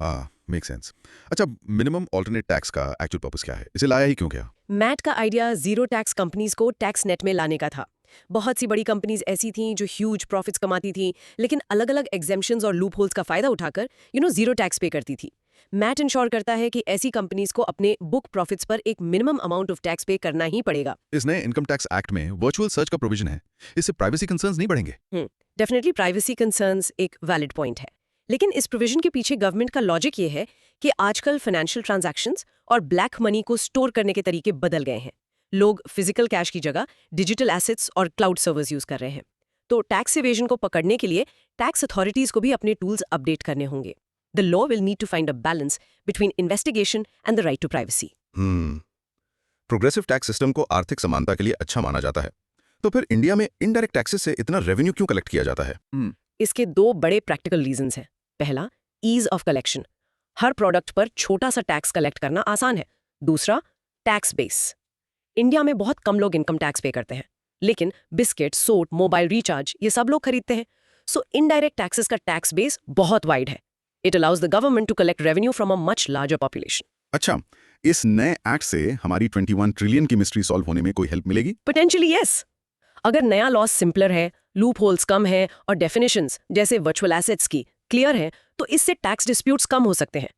Make sense. अच्छा, मिनिमम ऑल्टरनेट टैक्स का एक्चुअल पर्पस क्या है? इसे लाया ही क्यों गया? मैट का आइडिया जीरो टैक्स कंपनीज को टैक्स नेट में लाने का था। बहुत सी बड़ी कंपनीज ऐसी थीं जो ह्यूज प्रॉफिट्स कमाती थीं, लेकिन अलग-अलग एग्जेम्पशंस और लूप होल्स का फायदा उठाकर जीरो टैक्स पे करती थी। मैट इंश्योर करता है कि ऐसी कंपनीज को अपने बुक प्रॉफिट्स पर एक मिनिमम अमाउंट ऑफ टैक्स पे करना ही पड़ेगा। इस नए इनकम टैक्स एक्ट में वर्चुअल सर्च का प्रोविजन है। इससे प्राइवेसी कंसर्न्स नहीं बढ़ेंगे? डेफिनेटली प्राइवेसी कंसर्न्स एक वैलिड पॉइंट है, लेकिन इस प्रोविजन के पीछे गवर्नमेंट का लॉजिक ये है कि आजकल फाइनेंशियल ट्रांजैक्शंस और ब्लैक मनी को स्टोर करने के तरीके बदल गए हैं। लोग फिजिकल कैश की जगह डिजिटल एसेट्स और क्लाउड सर्वर्स यूज कर रहे हैं। तो टैक्स इवेजन को पकड़ने के लिए टैक्स अथॉरिटीज को भी अपने टूल्स अपडेट करने होंगे। The law will need to find a balance between investigation and the right to privacy. Progressive tax system को आर्थिक समानता के लिए अच्छा माना जाता है। तो फिर इंडिया में इनडायरेक्ट टैक्सेस से इतना रेवेन्यू क्यों कलेक्ट किया जाता है? इसके दो बड़े प्रैक्टिकल रीजंस हैं। पहला, ईज ऑफ कलेक्शन। हर प्रोडक्ट पर छोटा सा टैक्स कलेक्ट करना आसान है। दूसरा, टैक्स बेस। इंडिया में बहुत कम लोग इनकम टैक्स पे करते हैं, लेकिन बिस्किट, सोट, मोबाइल रिचार्ज ये सब लोग खरीदते हैं। सो इनडायरेक्ट टैक्सेस का टैक्स बेस बहुत वाइड है। It allows the government to collect revenue from a much larger population. अच्छा, इस नए एक्ट से हमारी 21 ट्रिलियन की मिस्ट्री सॉल्व होने में कोई हेल्प मिलेगी? Potentially yes. अगर नया लॉ सिंपलर है, लूप होल्स कम है और डेफिनेशंस जैसे वर्चुअल एसेट्स की क्लियर है, तो इससे टैक्स डिस्प्यूट्स कम हो सकते हैं।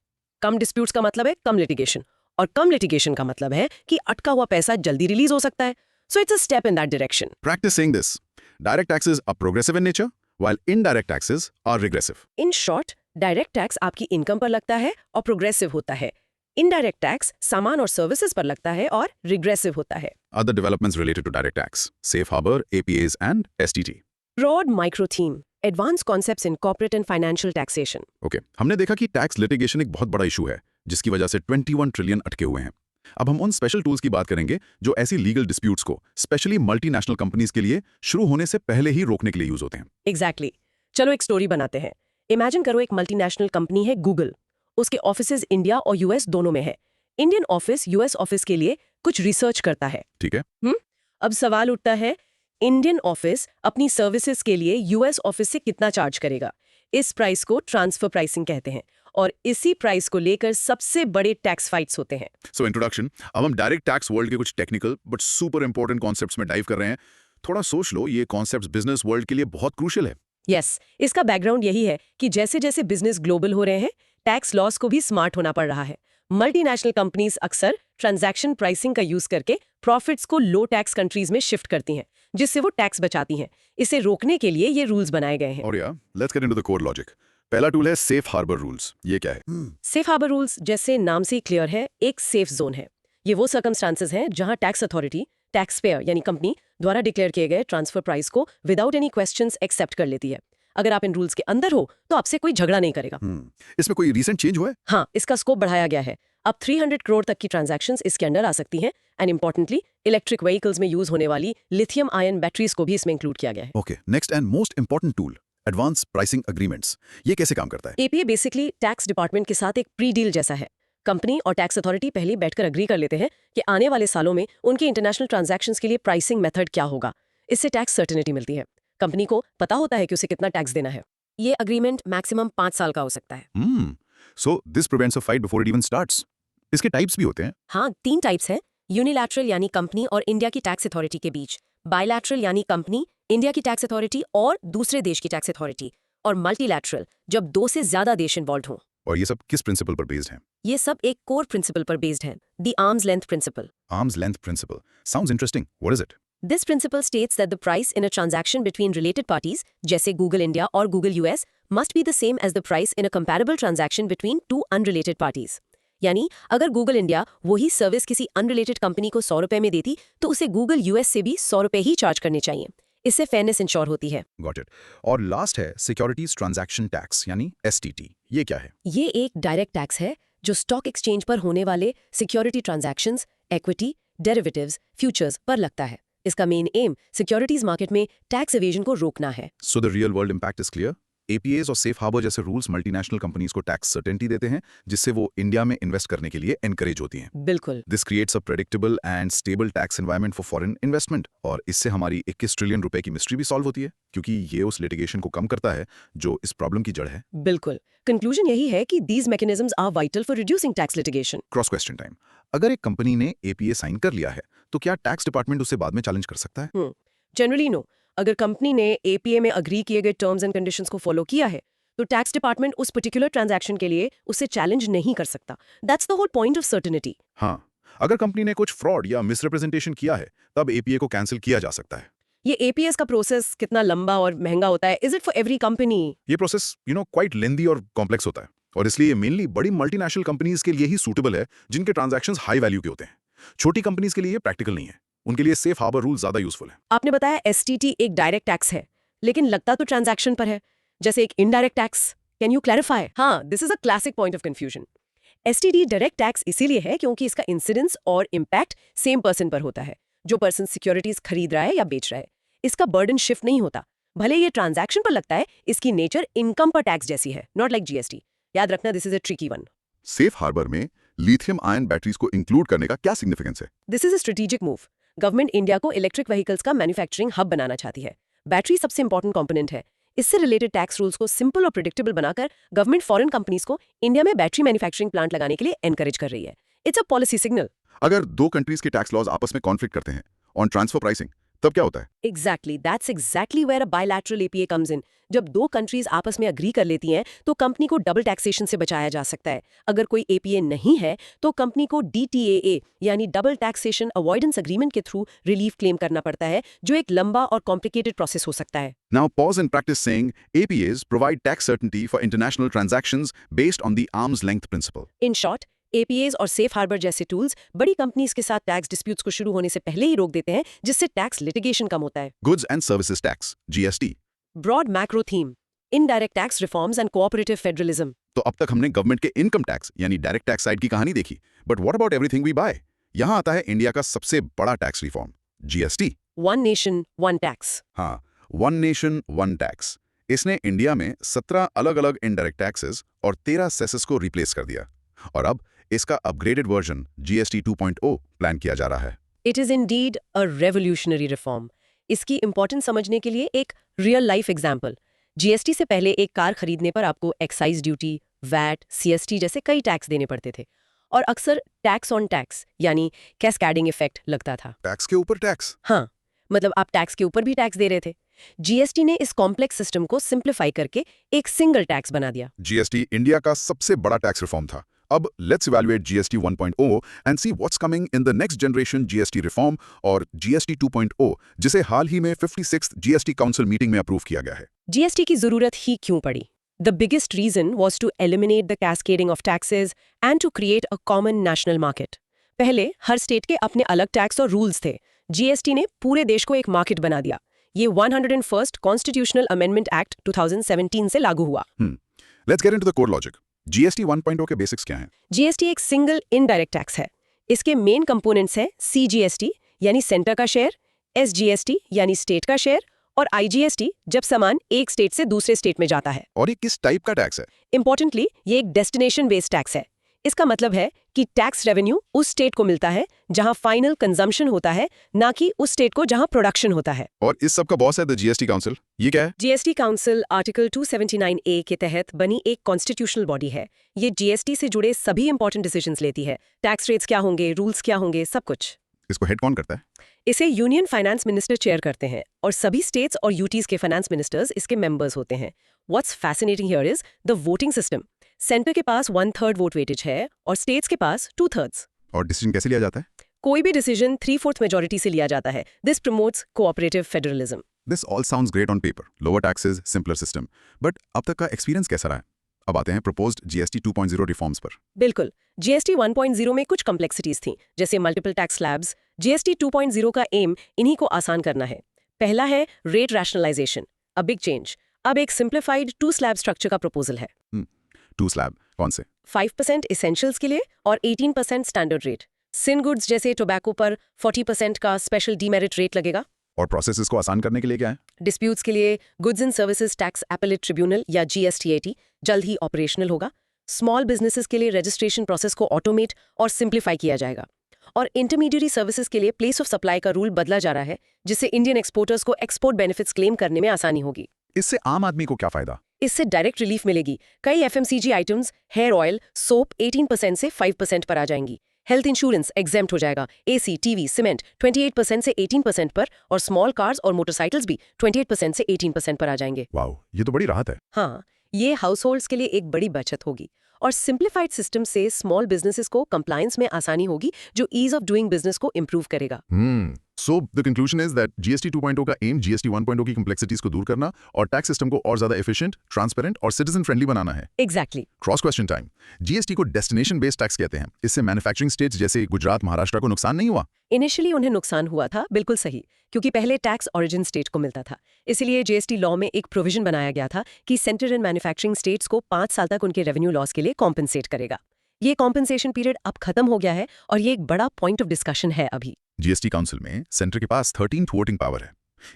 कम डिस्प्यूट्स का मतलब है कम लिटिगेशन, और कम लिटिगेशन का मतलब है कि अटका हुआ पैसा जल्दी रिलीज हो सकता है। So it's a step in that direction. Practice saying this. Direct taxes are progressive in nature, while indirect taxes are regressive. In short, direct tax आपकी इनकम पर लगता है और प्रोग्रेसिव होता है। इनडायरेक्ट टैक्स सामान और सर्विसेज पर लगता है और रिग्रेसिव होता है। Other developments related to direct tax, safe harbor, APAs and STT. Broad micro theme, advance concepts in corporate and financial taxation. Okay, हमने देखा कि टैक्स लिटिगेशन एक बहुत बड़ा इशू है, जिसकी वजह से 21 ट्रिलियन अटके हुए हैं। अब हम उन स्पेशल टूल्स की बात करेंगे जो ऐसी लीगल डिस्प्यूट्स को स्पेशली मल्टीनेशनल कंपनीज के लिए शुरू होने से पहले ही रोकने के लिए यूज होते हैं। एग्जैक्टली। चलो एक स्टोरी बनाते हैं। इमेजिन करो एक मल्टीनेशनल कंपनी है गूगल। उसके ऑफिसेज इंडिया और यूएस दोनों में है। इंडियन ऑफिस यूएस ऑफिस के लिए कुछ रिसर्च करता है। ठीक है। अब सवाल उठता है, इंडियन ऑफिस अपनी सर्विसेज के लिए यूएस ऑफिस से कितना चार्ज करेगा? इस प्राइस को ट्रांसफर प्राइसिंग कहते हैं, और इसी प्राइस को लेकर सबसे बड़े टैक्स फाइट्स होते हैं। सो इंट्रोडक्शन, अब हम डायरेक्ट टैक्स वर्ल्ड के कुछ technical but super important concepts में डाइव कर रहे हैं। थोड़ा सोच लो, ये कॉन्सेप्ट्स बिजनेस वर्ल्ड के लिए बहुत क्रूशियल है। यस, इसका बैकग्राउंड यही है कि जैसे जैसे बिजनेस ग्लोबल हो रहे हैं, टैक्स लॉस को भी स्मार्ट होना पड़ रहा है। मल्टीनेशनल कंपनीज अक्सर ट्रांजैक्शन प्राइसिंग का यूज करके प्रॉफिट्स को लो टैक्स कंट्रीज में शिफ्ट करती हैं, जिससे वो टैक्स बचाती हैं। इसे रोकने के लिए ये रूल्स बनाए गए हैं। और या let's get into the core logic. पहला टूल है सेफ हार्बर रूल्स। ये क्या है? सेफ हार्बर रूल्स जैसे नाम से ही क्लियर है, एक सेफ जोन है। ये वो सर्कमस्टांसेस हैं जहां टैक्स अथॉरिटी टैक्स पेयर यानी कंपनी द्वारा डिक्लेयर किए गए ट्रांसफर प्राइस को विदाउट एनी क्वेश्चंस एक्सेप्ट कर लेती है। अगर आप इन रूल्स के अंदर हो तो आपसे कोई झगड़ा नहीं करेगा। इसमें कोई रीसेंट चेंज हुआ है? हाँ, इसका स्कोप बढ़ाया गया है। अब 300 करोड़ तक की ट्रांजैक्शंस इसके अंडर आ सकती हैं, एंड इंपॉर्टेंटली इलेक्ट्रिक व्हीकल्स में यूज होने वाली लिथियम आयन बैटरीज को भी इसमें इंक्लूड किया गया है। Okay, next and most important tool, advance pricing agreements. ये कैसे काम करता है? एपीए बेसिकली टैक्स डिपार्टमेंट के साथ एक प्री डील जैसा है। कंपनी और टैक्स अथॉरिटी पहले बैठकर अग्री कर लेते हैं कि आने वाले सालों में उनके इंटरनेशनल ट्रांजैक्शंस के लिए प्राइसिंग मेथड क्या होगा। इससे टैक्स सर्टेनिटी मिलती है। कंपनी को पता होता है कि उसे कितना टैक्स देना है। ये अग्रीमेंट मैक्सिमम 5 साल का हो सकता है। So this prevents a fight before it even starts. इसके टाइप्स भी होते हैं? हाँ, 3 टाइप्स हैं। यूनिलैटरल यानी कंपनी और इंडिया की टैक्स अथॉरिटी के बीच, बायलैटरल यानी कंपनी, इंडिया की टैक्स अथॉरिटी और दूसरे देश की टैक्स अथॉरिटी, और मल्टीलैटरल जब 2 से ज्यादा देश इन्वॉल्व हों। और ये सब किस प्रिंसिपल पर बेस्ड हैं? ये सब एक कोर प्रिंसिपल पर बेस्ड है, the arm's length principle. Arm's length principle. Sounds interesting. What is it? This principle states that the price in a transaction between related parties, जैसे Google India और Google US, must be the same as the price in a comparable transaction between two unrelated parties. यानी अगर Google India वही service किसी unrelated company को 100 रुपए में देती, तो उसे Google US से भी 100 रुपए ही चार्ज करने चाहिए। इससे फेयरनेस इंश्योर होती है। Got it. और लास्ट है सिक्योरिटीज ट्रांजैक्शन टैक्स यानी STT। ये क्या है? ये एक डायरेक्ट टैक्स है जो स्टॉक एक्सचेंज पर होने वाले security transactions, equity, derivatives, futures पर लगता है। इसका मेन एम सिक्योरिटीज मार्केट में टैक्स एवेजन को रोकना है। So the real world impact is clear. APAs और सेफ हार्बर जैसे रूल्स मल्टीनेशनल कंपनीज को टैक्स सर्टेनिटी देते हैं, जिससे वो इंडिया में इन्वेस्ट करने के लिए एनकरेज होती हैं। बिल्कुल। This creates a predictable and stable tax environment for foreign investment, और इससे हमारी 21 ट्रिलियन रुपए की मिस्ट्री भी सॉल्व होती है, क्योंकि ये उस लिटिगेशन को कम करता है जो इस प्रॉब्लम की जड़ है। बिल्कुल। कंक्लूजन यही है कि these mechanisms are vital for reducing tax litigation. Cross question time. अगर एक कंपनी ने APA साइन कर लिया है, तो क्या टैक्स डिपार्टमेंट उसे बाद में चैलेंज कर सकता है? Generally no. अगर कंपनी ने एपीए में अग्री किए गए टर्म्स एंड कंडीशंस को फॉलो किया है, तो टैक्स डिपार्टमेंट उस पर्टिकुलर ट्रांजैक्शन के लिए उसे चैलेंज नहीं कर सकता। That's the whole point of certainty. हाँ, अगर कंपनी ने कुछ फ्रॉड या मिसरिप्रेजेंटेशन किया है, तब APA को कैंसिल किया जा सकता है। ये एपीएस का प्रोसेस कितना लंबा और महंगा होता है? Is it for every company? ये प्रोसेस क्वाइट लेंदी और कॉम्प्लेक्स होता है, और इसलिए ये मेनली बड़ी मल्टीनेशनल कंपनीज के लिए ही सूटेबल है, जिनके ट्रांजैक्शंस हाई वैल्यू के होते हैं। छोटी कंपनीज के लिए ये प्रैक्टिकल नहीं है। उनके लिए सेफ हार्बर रूल ज्यादा यूजफुल है। आपने बताया एसटीटी एक डायरेक्ट टैक्स है, लेकिन लगता तो ट्रांजैक्शन पर है, जैसे एक indirect tax. Can you clarify? हाँ, this is a classic point of confusion. STD direct tax इसीलिए है क्योंकि इसका इंसिडेंस और इम्पैक्ट सेम पर्सन पर होता है, जो पर्सन सिक्योरिटीज खरीद रहा है या बेच रहा है। इसका बर्डन शिफ्ट नहीं होता, भले ये ट्रांजैक्शन पर लगता है, इसकी नेचर इनकम पर टैक्स जैसी है, नॉट लाइक जीएसटी। याद रखना, this is a tricky one. Safe harbour में लिथियम आयन बैटरीज को इंक्लूड करने का क्या सिग्निफिकेंस है? This is a strategic move. Government India को इलेक्ट्रिक व्हीकल्स का मैन्युफैक्चरिंग हब बनाना चाहती है। बैटरी सबसे इंपॉर्टेंट कंपोनेंट है। इससे रिलेटेड टैक्स रूल्स को सिंपल और प्रिडिक्टेबल बनाकर गवर्नमेंट फॉरेन कंपनीज को इंडिया में बैटरी मैन्युफैक्चरिंग प्लांट लगाने के लिए एनकरेज कर रही है। It's a policy signal. अगर दो कंट्रीज के टैक्स लॉज आपस में कॉन्फ्लिक्ट करते हैं ऑन ट्रांसफर प्राइसिंग, तब क्या होता है? Exactly, that's exactly where a bilateral APA comes in. जब दो कंट्रीज आपस में अग्री कर लेती हैं तो कंपनी को डबल टैक्सेशन से बचाया जा सकता है। अगर कोई एपीए नहीं है तो कंपनी को डीटीएए यानी डबल टैक्सेशन अवॉइडेंस एग्रीमेंट के थ्रू रिलीफ क्लेम करना पड़ता है, जो एक लंबा और कॉम्प्लिकेटेड प्रोसेस हो सकता है। Now pause and practice saying APAs provide tax certainty for international transactions based on the arm's length principle. In short, APAs और सेफ हार्बर जैसे टूल्स बड़ी कंपनीज के साथ टैक्स डिस्प्यूट्स को शुरू होने से पहले ही रोक देते हैं, जिससे टैक्स लिटिगेशन कम होता है। Goods and Services Tax, GST. Broad macro theme, indirect tax reforms and cooperative federalism. तो अब तक हमने गवर्नमेंट के इनकम टैक्स यानी डायरेक्ट टैक्स साइड की कहानी देखी, but what about everything we buy? यहाँ आता है इंडिया का सबसे बड़ा tax reform, GST। One nation one tax. हाँ, वन नेशन वन टैक्स। इसने इंडिया में 17 अलग-अलग इनडायरेक्ट टैक्सेस और 13 सेसेस को रिप्लेस कर दिया, और अब इसका अपग्रेडेड वर्जन GST 2.0 प्लान किया जा रहा है। It is indeed a revolutionary reform. इसकी इंपॉर्टेंस समझने के लिए एक रियल लाइफ एग्जाम्पल। जीएसटी से पहले एक कार खरीदने पर आपको एक्साइज ड्यूटी, वैट, सीएसटी जैसे कई टैक्स देने पड़ते थे, और अक्सर टैक्स ऑन टैक्स यानी कैस्कैडिंग इफेक्ट लगता था। टैक्स के ऊपर टैक्स? हाँ, मतलब आप टैक्स के ऊपर भी टैक्स दे रहे थे। जीएसटी ने इस कॉम्प्लेक्स सिस्टम को सिंप्लीफाई करके एक सिंगल टैक्स बना दिया। GST इंडिया का सबसे बड़ा टैक्स रिफॉर्म था। अब let's evaluate GST 1.0 and see what's coming in the next generation GST reform और GST 2.0, जिसे हाल ही में 56th GST काउंसिल मीटिंग में अप्रूव किया गया है। जीएसटी की जरूरत ही क्यों पड़ी? The biggest reason was to eliminate the cascading of taxes and to create a common national market. पहले हर स्टेट के अपने अलग टैक्स और रूल्स थे। जीएसटी ने पूरे देश को एक मार्केट बना दिया। ये 101st कॉन्स्टिट्यूशनल अमेंडमेंट एक्ट 2017 से लागू हुआ। Let's get into the core logic. GST 1.0 के बेसिक्स क्या हैं? जीएसटी एक सिंगल इनडायरेक्ट टैक्स है। इसके मेन कंपोनेंट्स हैं CGST यानी सेंटर का शेयर, SGST यानी स्टेट का शेयर, और IGST जब सामान एक स्टेट से दूसरे स्टेट में जाता है। और ये किस टाइप का टैक्स है? इंपॉर्टेंटली, ये एक डेस्टिनेशन बेस्ड टैक्स है। इसका मतलब है कि टैक्स रेवेन्यू उस स्टेट को मिलता है जहां फाइनल कंजम्पशन होता है, ना कि उस स्टेट को जहां प्रोडक्शन होता है। और इस सब का बॉस है द GST काउंसिल। ये क्या है? जीएसटी काउंसिल आर्टिकल 279A के तहत बनी एक कॉन्स्टिट्यूशनल बॉडी है। ये जीएसटी से जुड़े सभी इंपॉर्टेंट डिसीजंस लेती है। टैक्स रेट्स क्या होंगे, रूल्स क्या होंगे, सब कुछ। इसको हेड कौन करता है? इसे यूनियन फाइनेंस मिनिस्टर चेयर करते हैं, और सभी स्टेट्स और यूटीज के फाइनेंस मिनिस्टर्स इसके मेंबर्स होते हैं। What's fascinating here is the voting system. Centre के पास 1/3 वोट वेटेज है और स्टेट्स के पास 2/3। और डिसीजन कैसे लिया जाता है? कोई भी डिसीजन 3/4 मेजोरिटी से लिया जाता है। This promotes cooperative federalism. This all sounds great on paper, lower taxes, simpler system, but अब तक का एक्सपीरियंस कैसा रहा है? अब आते हैं प्रपोज्ड GST 2.0 रिफॉर्म्स पर। बिल्कुल, GST 1.0 में कुछ कॉम्प्लेक्सिटीज थी, जैसे मल्टीपल टैक्स स्लैब्स। GST 2.0 का एम इन्हीं को आसान करना है। पहला है rate rationalisation, a big change. अब एक सिंप्लीफाइड 2 स्लैब स्ट्रक्चर का प्रपोजल है। 2 स्लैब कौन से? 5% इसेंशियल्स के लिए और 18% स्टैंडर्ड रेट। सिन गुड्स जैसे टोबैको पर 40% का स्पेशल डीमेरिट रेट लगेगा। और प्रोसेसेस को आसान करने के लिए क्या है? डिस्प्यूट्स के लिए goods and services tax appellate tribunal या GSTAT जल्द ही ऑपरेशनल होगा। स्मॉल बिजनेसेस के लिए रजिस्ट्रेशन प्रोसेस को ऑटोमेट और सिंप्लीफाई किया जाएगा। और इंटरमीडिएट सर्विसेज के लिए प्लेस ऑफ सप्लाई का रूल बदला जा रहा है, जिससे इंडियन एक्सपोर्टर्स को एक्सपोर्ट बेनिफिट्स क्लेम करने में आसानी होगी। इससे आम आदमी को क्या फायदा? इससे डायरेक्ट रिलीफ मिलेगी। कई FMCG items, hair oil, soap 18% से 5% पर आ जाएंगी। हेल्थ इंश्योरेंस एग्जेम्प्ट हो जाएगा। AC, TV, सीमेंट 28% से 18% पर, और स्मॉल कार्स और मोटरसाइकिल्स भी 28% से 18% पर आ जाएंगे। वाओ, ये तो बड़ी राहत है। हाँ, ये हाउस होल्ड्स के लिए एक बड़ी बचत होगी, और सिंप्लीफाइड सिस्टम से स्मॉल बिजनेसेस को कंप्लायंस में आसानी होगी, जो ईज ऑफ डूइंग बिजनेस को इंप्रूव करेगा। So the conclusion is that GST 2.0 का एम GST 1.0 की कॉम्प्लेक्सिटीज को दूर करना और टैक्स सिस्टम को और ज्यादा एफिशिएंट, ट्रांसपेरेंट और सिटीजन फ्रेंडली बनाना है। Exactly. Cross question time. GST को डेस्टिनेशन बेस्ड टैक्स कहते हैं। इससे मैन्युफैक्चरिंग स्टेट्स जैसे गुजरात, महाराष्ट्र को नुकसान नहीं हुआ? इनिशियली उन्हें नुकसान हुआ था, बिल्कुल सही, क्योंकि पहले टैक्स ओरिजिन स्टेट को मिलता था। इसलिए GST लॉ में एक प्रोविजन बनाया गया था कि सेंटर एंड मैन्युफैक्चरिंग स्टेट्स को 5 साल तक उनके रेवेन्यू लॉस के लिए कॉम्पेंसेट करेगा। ये कॉम्पेंसेशन पीरियड अब खत्म हो गया है, और ये एक बड़ा पॉइंट ऑफ डिस्कशन है अभी। GST काउंसिल में सेंटर के पास 13th वोटिंग पावर है।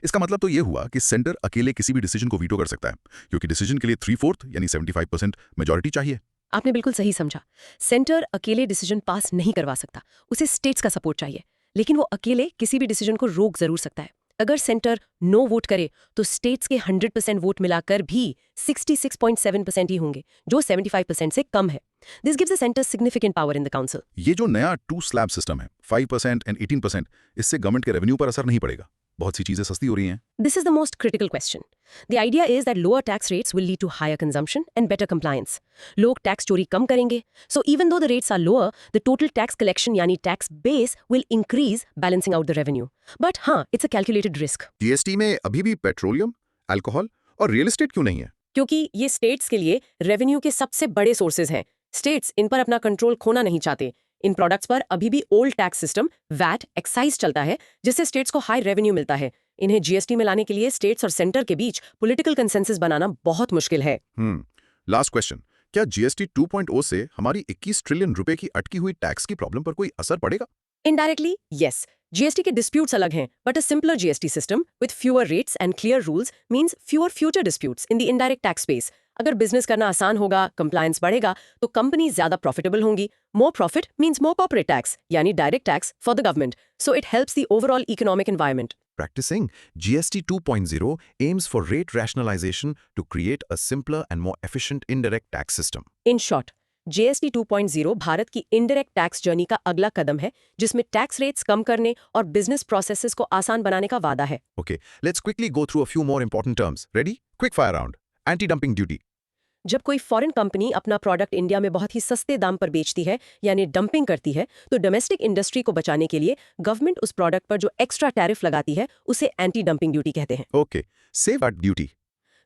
इसका मतलब तो ये हुआ कि सेंटर अकेले किसी भी डिसीजन को वीटो कर सकता है, क्योंकि डिसीजन के लिए 3/4 यानी 75% मेजॉरिटी चाहिए। आपने बिल्कुल सही समझा। सेंटर अकेले डिसीजन पास नहीं करवा सकता, उसे स्टेट्स का सपोर्ट चाहिए। लेकिन वो अकेले किसी भी डिसीजन को रोक जरूर सकता है। अगर सेंटर नो वोट करे तो स्टेट्स के 100% वोट मिलाकर भी 66.7% ही होंगे, जो 75% से कम है। This gives the centre significant power in the council. ये जो नया 2 स्लैब सिस्टम है, 5% एंड 18%, इससे गवर्नमेंट के रेवेन्यू पर असर नहीं पड़ेगा। बहुत सी चीजें सस्ती हो रही हैं। This is the most critical question. The idea is that lower tax rates will lead to higher consumption and better compliance. लोग टैक्स चोरी कम करेंगे. So even though the rates are lower, the total tax collection यानी tax base will increase, balancing out the revenue. But हाँ, it's a calculated risk. GST में अभी भी petroleum, alcohol और real estate क्यों नहीं है? क्योंकि ये स्टेट्स के लिए रेवेन्यू के सबसे बड़े सोर्सेज हैं। स्टेट्स इन पर अपना कंट्रोल खोना नहीं चाहते। इन प्रोडक्ट्स पर अभी भी old tax system VAT excise चलता है, जिससे स्टेट्स को हाई रेवेन्यू मिलता है। इन्हें जीएसटी में लाने के लिए स्टेट्स और सेंटर के बीच पॉलिटिकल कंसेंसस बनाना बहुत मुश्किल है। लास्ट क्वेश्चन, क्या जीएसटी 2.0 से हमारी 21 ट्रिलियन रुपए की अटकी हुई टैक्स की प्रॉब्लम पर कोई असर पड़ेगा? Indirectly yes. जीएसटी के डिस्प्यूट्स अलग हैं, but a simpler GST system with fewer rates and clear rules means fewer future disputes in the indirect tax space. अगर बिजनेस करना आसान होगा, कंप्लायंस बढ़ेगा, तो कंपनी ज्यादा प्रॉफिटेबल होंगी। More profit means more corporate tax यानी direct tax for the government, so it helps the overall economic environment. Practicing GST 2.0 aims for rate rationalization to create a simpler and more efficient indirect tax system. In short, GST 2.0 Bharat की indirect tax journey का अगला कदम है, जिसमें tax rates कम करने और business processes को आसान बनाने का वादा है। Okay, let's quickly go through a few more important terms. Ready? Quick fire round. Anti-dumping duty. जब कोई फॉरेन कंपनी अपना प्रोडक्ट इंडिया में बहुत ही सस्ते दाम पर बेचती है यानी डंपिंग करती है, तो डोमेस्टिक इंडस्ट्री को बचाने के लिए गवर्नमेंट उस प्रोडक्ट पर जो एक्स्ट्रा टैरिफ लगाती है उसे एंटी डंपिंग ड्यूटी कहते हैं। Okay, safeguard duty.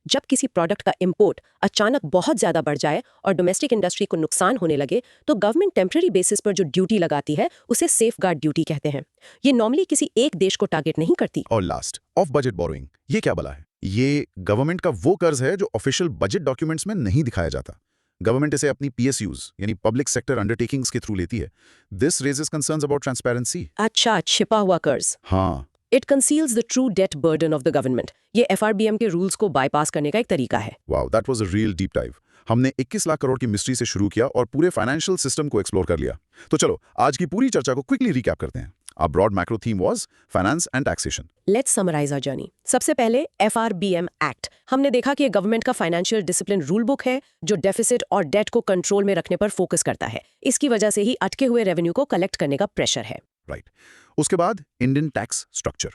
जब किसी प्रोडक्ट का इंपोर्ट अचानक बहुत ज्यादा बढ़ जाए और डोमेस्टिक इंडस्ट्री को नुकसान होने लगे, तो गवर्नमेंट टेम्पररी बेसिस पर जो ड्यूटी लगाती है उसे सेफगार्ड ड्यूटी कहते हैं। ये नॉर्मली किसी एक देश को टारगेट नहीं करती। और लास्ट, ऑफ बजट बोरोइंग। ये क्या बला है? ये गवर्नमेंट का वो कर्ज है जो ऑफिशियल बजट डॉक्यूमेंट्स में नहीं दिखाया जाता। गवर्नमेंट इसे अपनी पीएसयूज यानी पब्लिक सेक्टर अंडरटेकिंग्स के थ्रू लेती है। This raises concerns about transparency. अच्छा, छिपा हुआ कर्ज। हाँ, it conceals the true debt burden of the government. ये एफआरबीएम के रूल्स को बाईपास करने का एक तरीका है। Wow, that was a real deep dive. हमने 21 लाख करोड़ की मिस्ट्री से शुरू किया और पूरे फाइनेंशियल सिस्टम को एक्सप्लोर कर लिया। तो चलो आज की पूरी चर्चा को क्विकली रिकैप करते हैं। Our broad macro theme was finance and taxation. Let's summarise our journey. सबसे पहले एफआरबीएम एक्ट। हमने देखा कि गवर्नमेंट का फाइनेंशियल डिसिप्लिन रूल बुक है जो डेफिसिट और डेट को कंट्रोल में रखने पर फोकस करता है। इसकी वजह से ही अटके हुए रेवेन्यू को कलेक्ट करने का प्रेशर है। राइट। उसके बाद इंडियन टैक्स स्ट्रक्चर।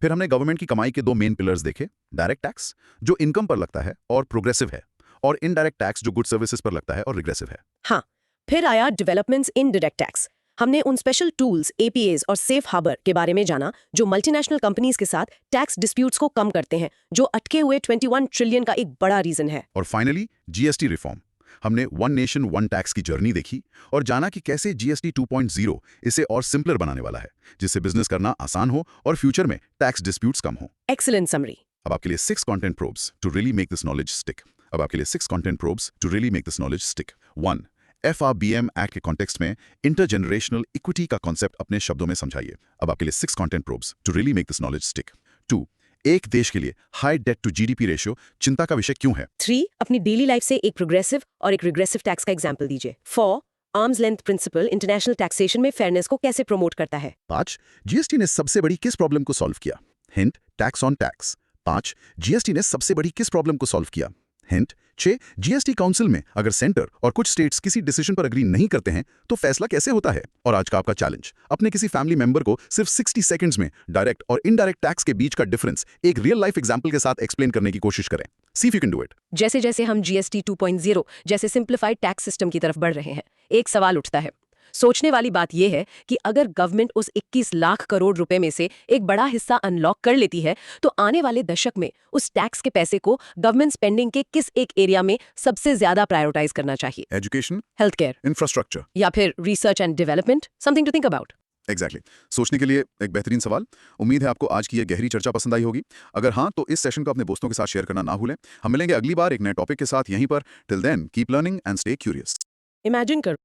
फिर हमने गवर्नमेंट की कमाई के दो मेन पिलर्स देखे, डायरेक्ट टैक्स जो इनकम पर लगता है और प्रोग्रेसिव है, और इनडायरेक्ट टैक्स जो गुड सर्विसेज पर लगता है और रिग्रेसिव है। हाँ, फिर आया डेवलपमेंट्स इन डायरेक्ट टैक्स। हमने उन स्पेशल टूल्स, एपीएज और सेफ हार्बर के बारे में जाना जो मल्टीनेशनल कंपनीज के साथ टैक्स डिस्प्यूट्स को कम करते हैं, जो अटके हुए 21 ट्रिलियन का एक बड़ा रीजन है। और फाइनली जीएसटी रिफॉर्म। हमने वन नेशन वन टैक्स की जर्नी देखी और जाना कि कैसे जीएसटी 2.0 इसे और सिंपलर बनाने वाला है, जिससे बिजनेस करना आसान हो और फ्यूचर में टैक्स डिस्प्यूट्स कम हो। Excellent summary. अब आपके लिए 6 content probes to really make this knowledge stick. अब आपके लिए 6 content probes to really make this knowledge stick. 1. FRBM act के कॉन्टेक्स्ट में इंटरजेनरेशनल इक्विटी का कॉन्सेप्ट अपने शब्दों में समझाइए। अब आपके लिए 6 content probes to really make this knowledge stick. 2. एक देश के लिए high debt to GDP ratio चिंता का विषय क्यों है? 3. अपनी डेली लाइफ से एक प्रोग्रेसिव और एक रिग्रेसिव टैक्स का एग्जाम्पल दीजिए। 4. Arm's length principle international taxation में फेयरनेस को कैसे प्रमोट करता है। 5. जीएसटी ने सबसे बड़ी किस प्रॉब्लम को सॉल्व किया? Hint, tax on tax. 5. GST ने सबसे बड़ी किस प्रॉब्लम को सॉल्व किया? हिंट। 6. जीएसटी काउंसिल में अगर सेंटर और कुछ स्टेट्स किसी डिसीजन पर अग्री नहीं करते हैं तो फैसला कैसे होता है? और आज का आपका चैलेंज, अपने किसी फैमिली मेंबर को सिर्फ 60 सेकंड्स में डायरेक्ट और इनडायरेक्ट टैक्स के बीच का डिफरेंस एक रियल लाइफ एग्जांपल के साथ एक्सप्लेन करने की कोशिश करें। See if you can do it. जैसे जैसे हम जीएसटी 2.0 जैसे सिंप्लीफाइड टैक्स सिस्टम की तरफ बढ़ रहे हैं, एक सवाल उठता है। सोचने वाली बात यह है कि अगर गवर्नमेंट उस 21 लाख करोड़ रुपए में से एक बड़ा हिस्सा अनलॉक कर लेती है, तो आने वाले दशक में उस टैक्स के पैसे को गवर्नमेंट स्पेंडिंग के किस एक एरिया में सबसे ज्यादा प्रायोरिटाइज करना चाहिए? एजुकेशन, हेल्थ केयर, इंफ्रास्ट्रक्चर या फिर research and development? Something to think about. Exactly सोचने के लिए एक बेहतरीन सवाल। उम्मीद है आपको आज की यह गहरी चर्चा पसंद आई होगी। अगर हाँ, तो इस सेशन को अपने दोस्तों के साथ शेयर करना ना भूलें। हम मिलेंगे अगली बार एक नए टॉपिक के साथ यहीं पर। Till then keep learning and stay curious. Imagine करो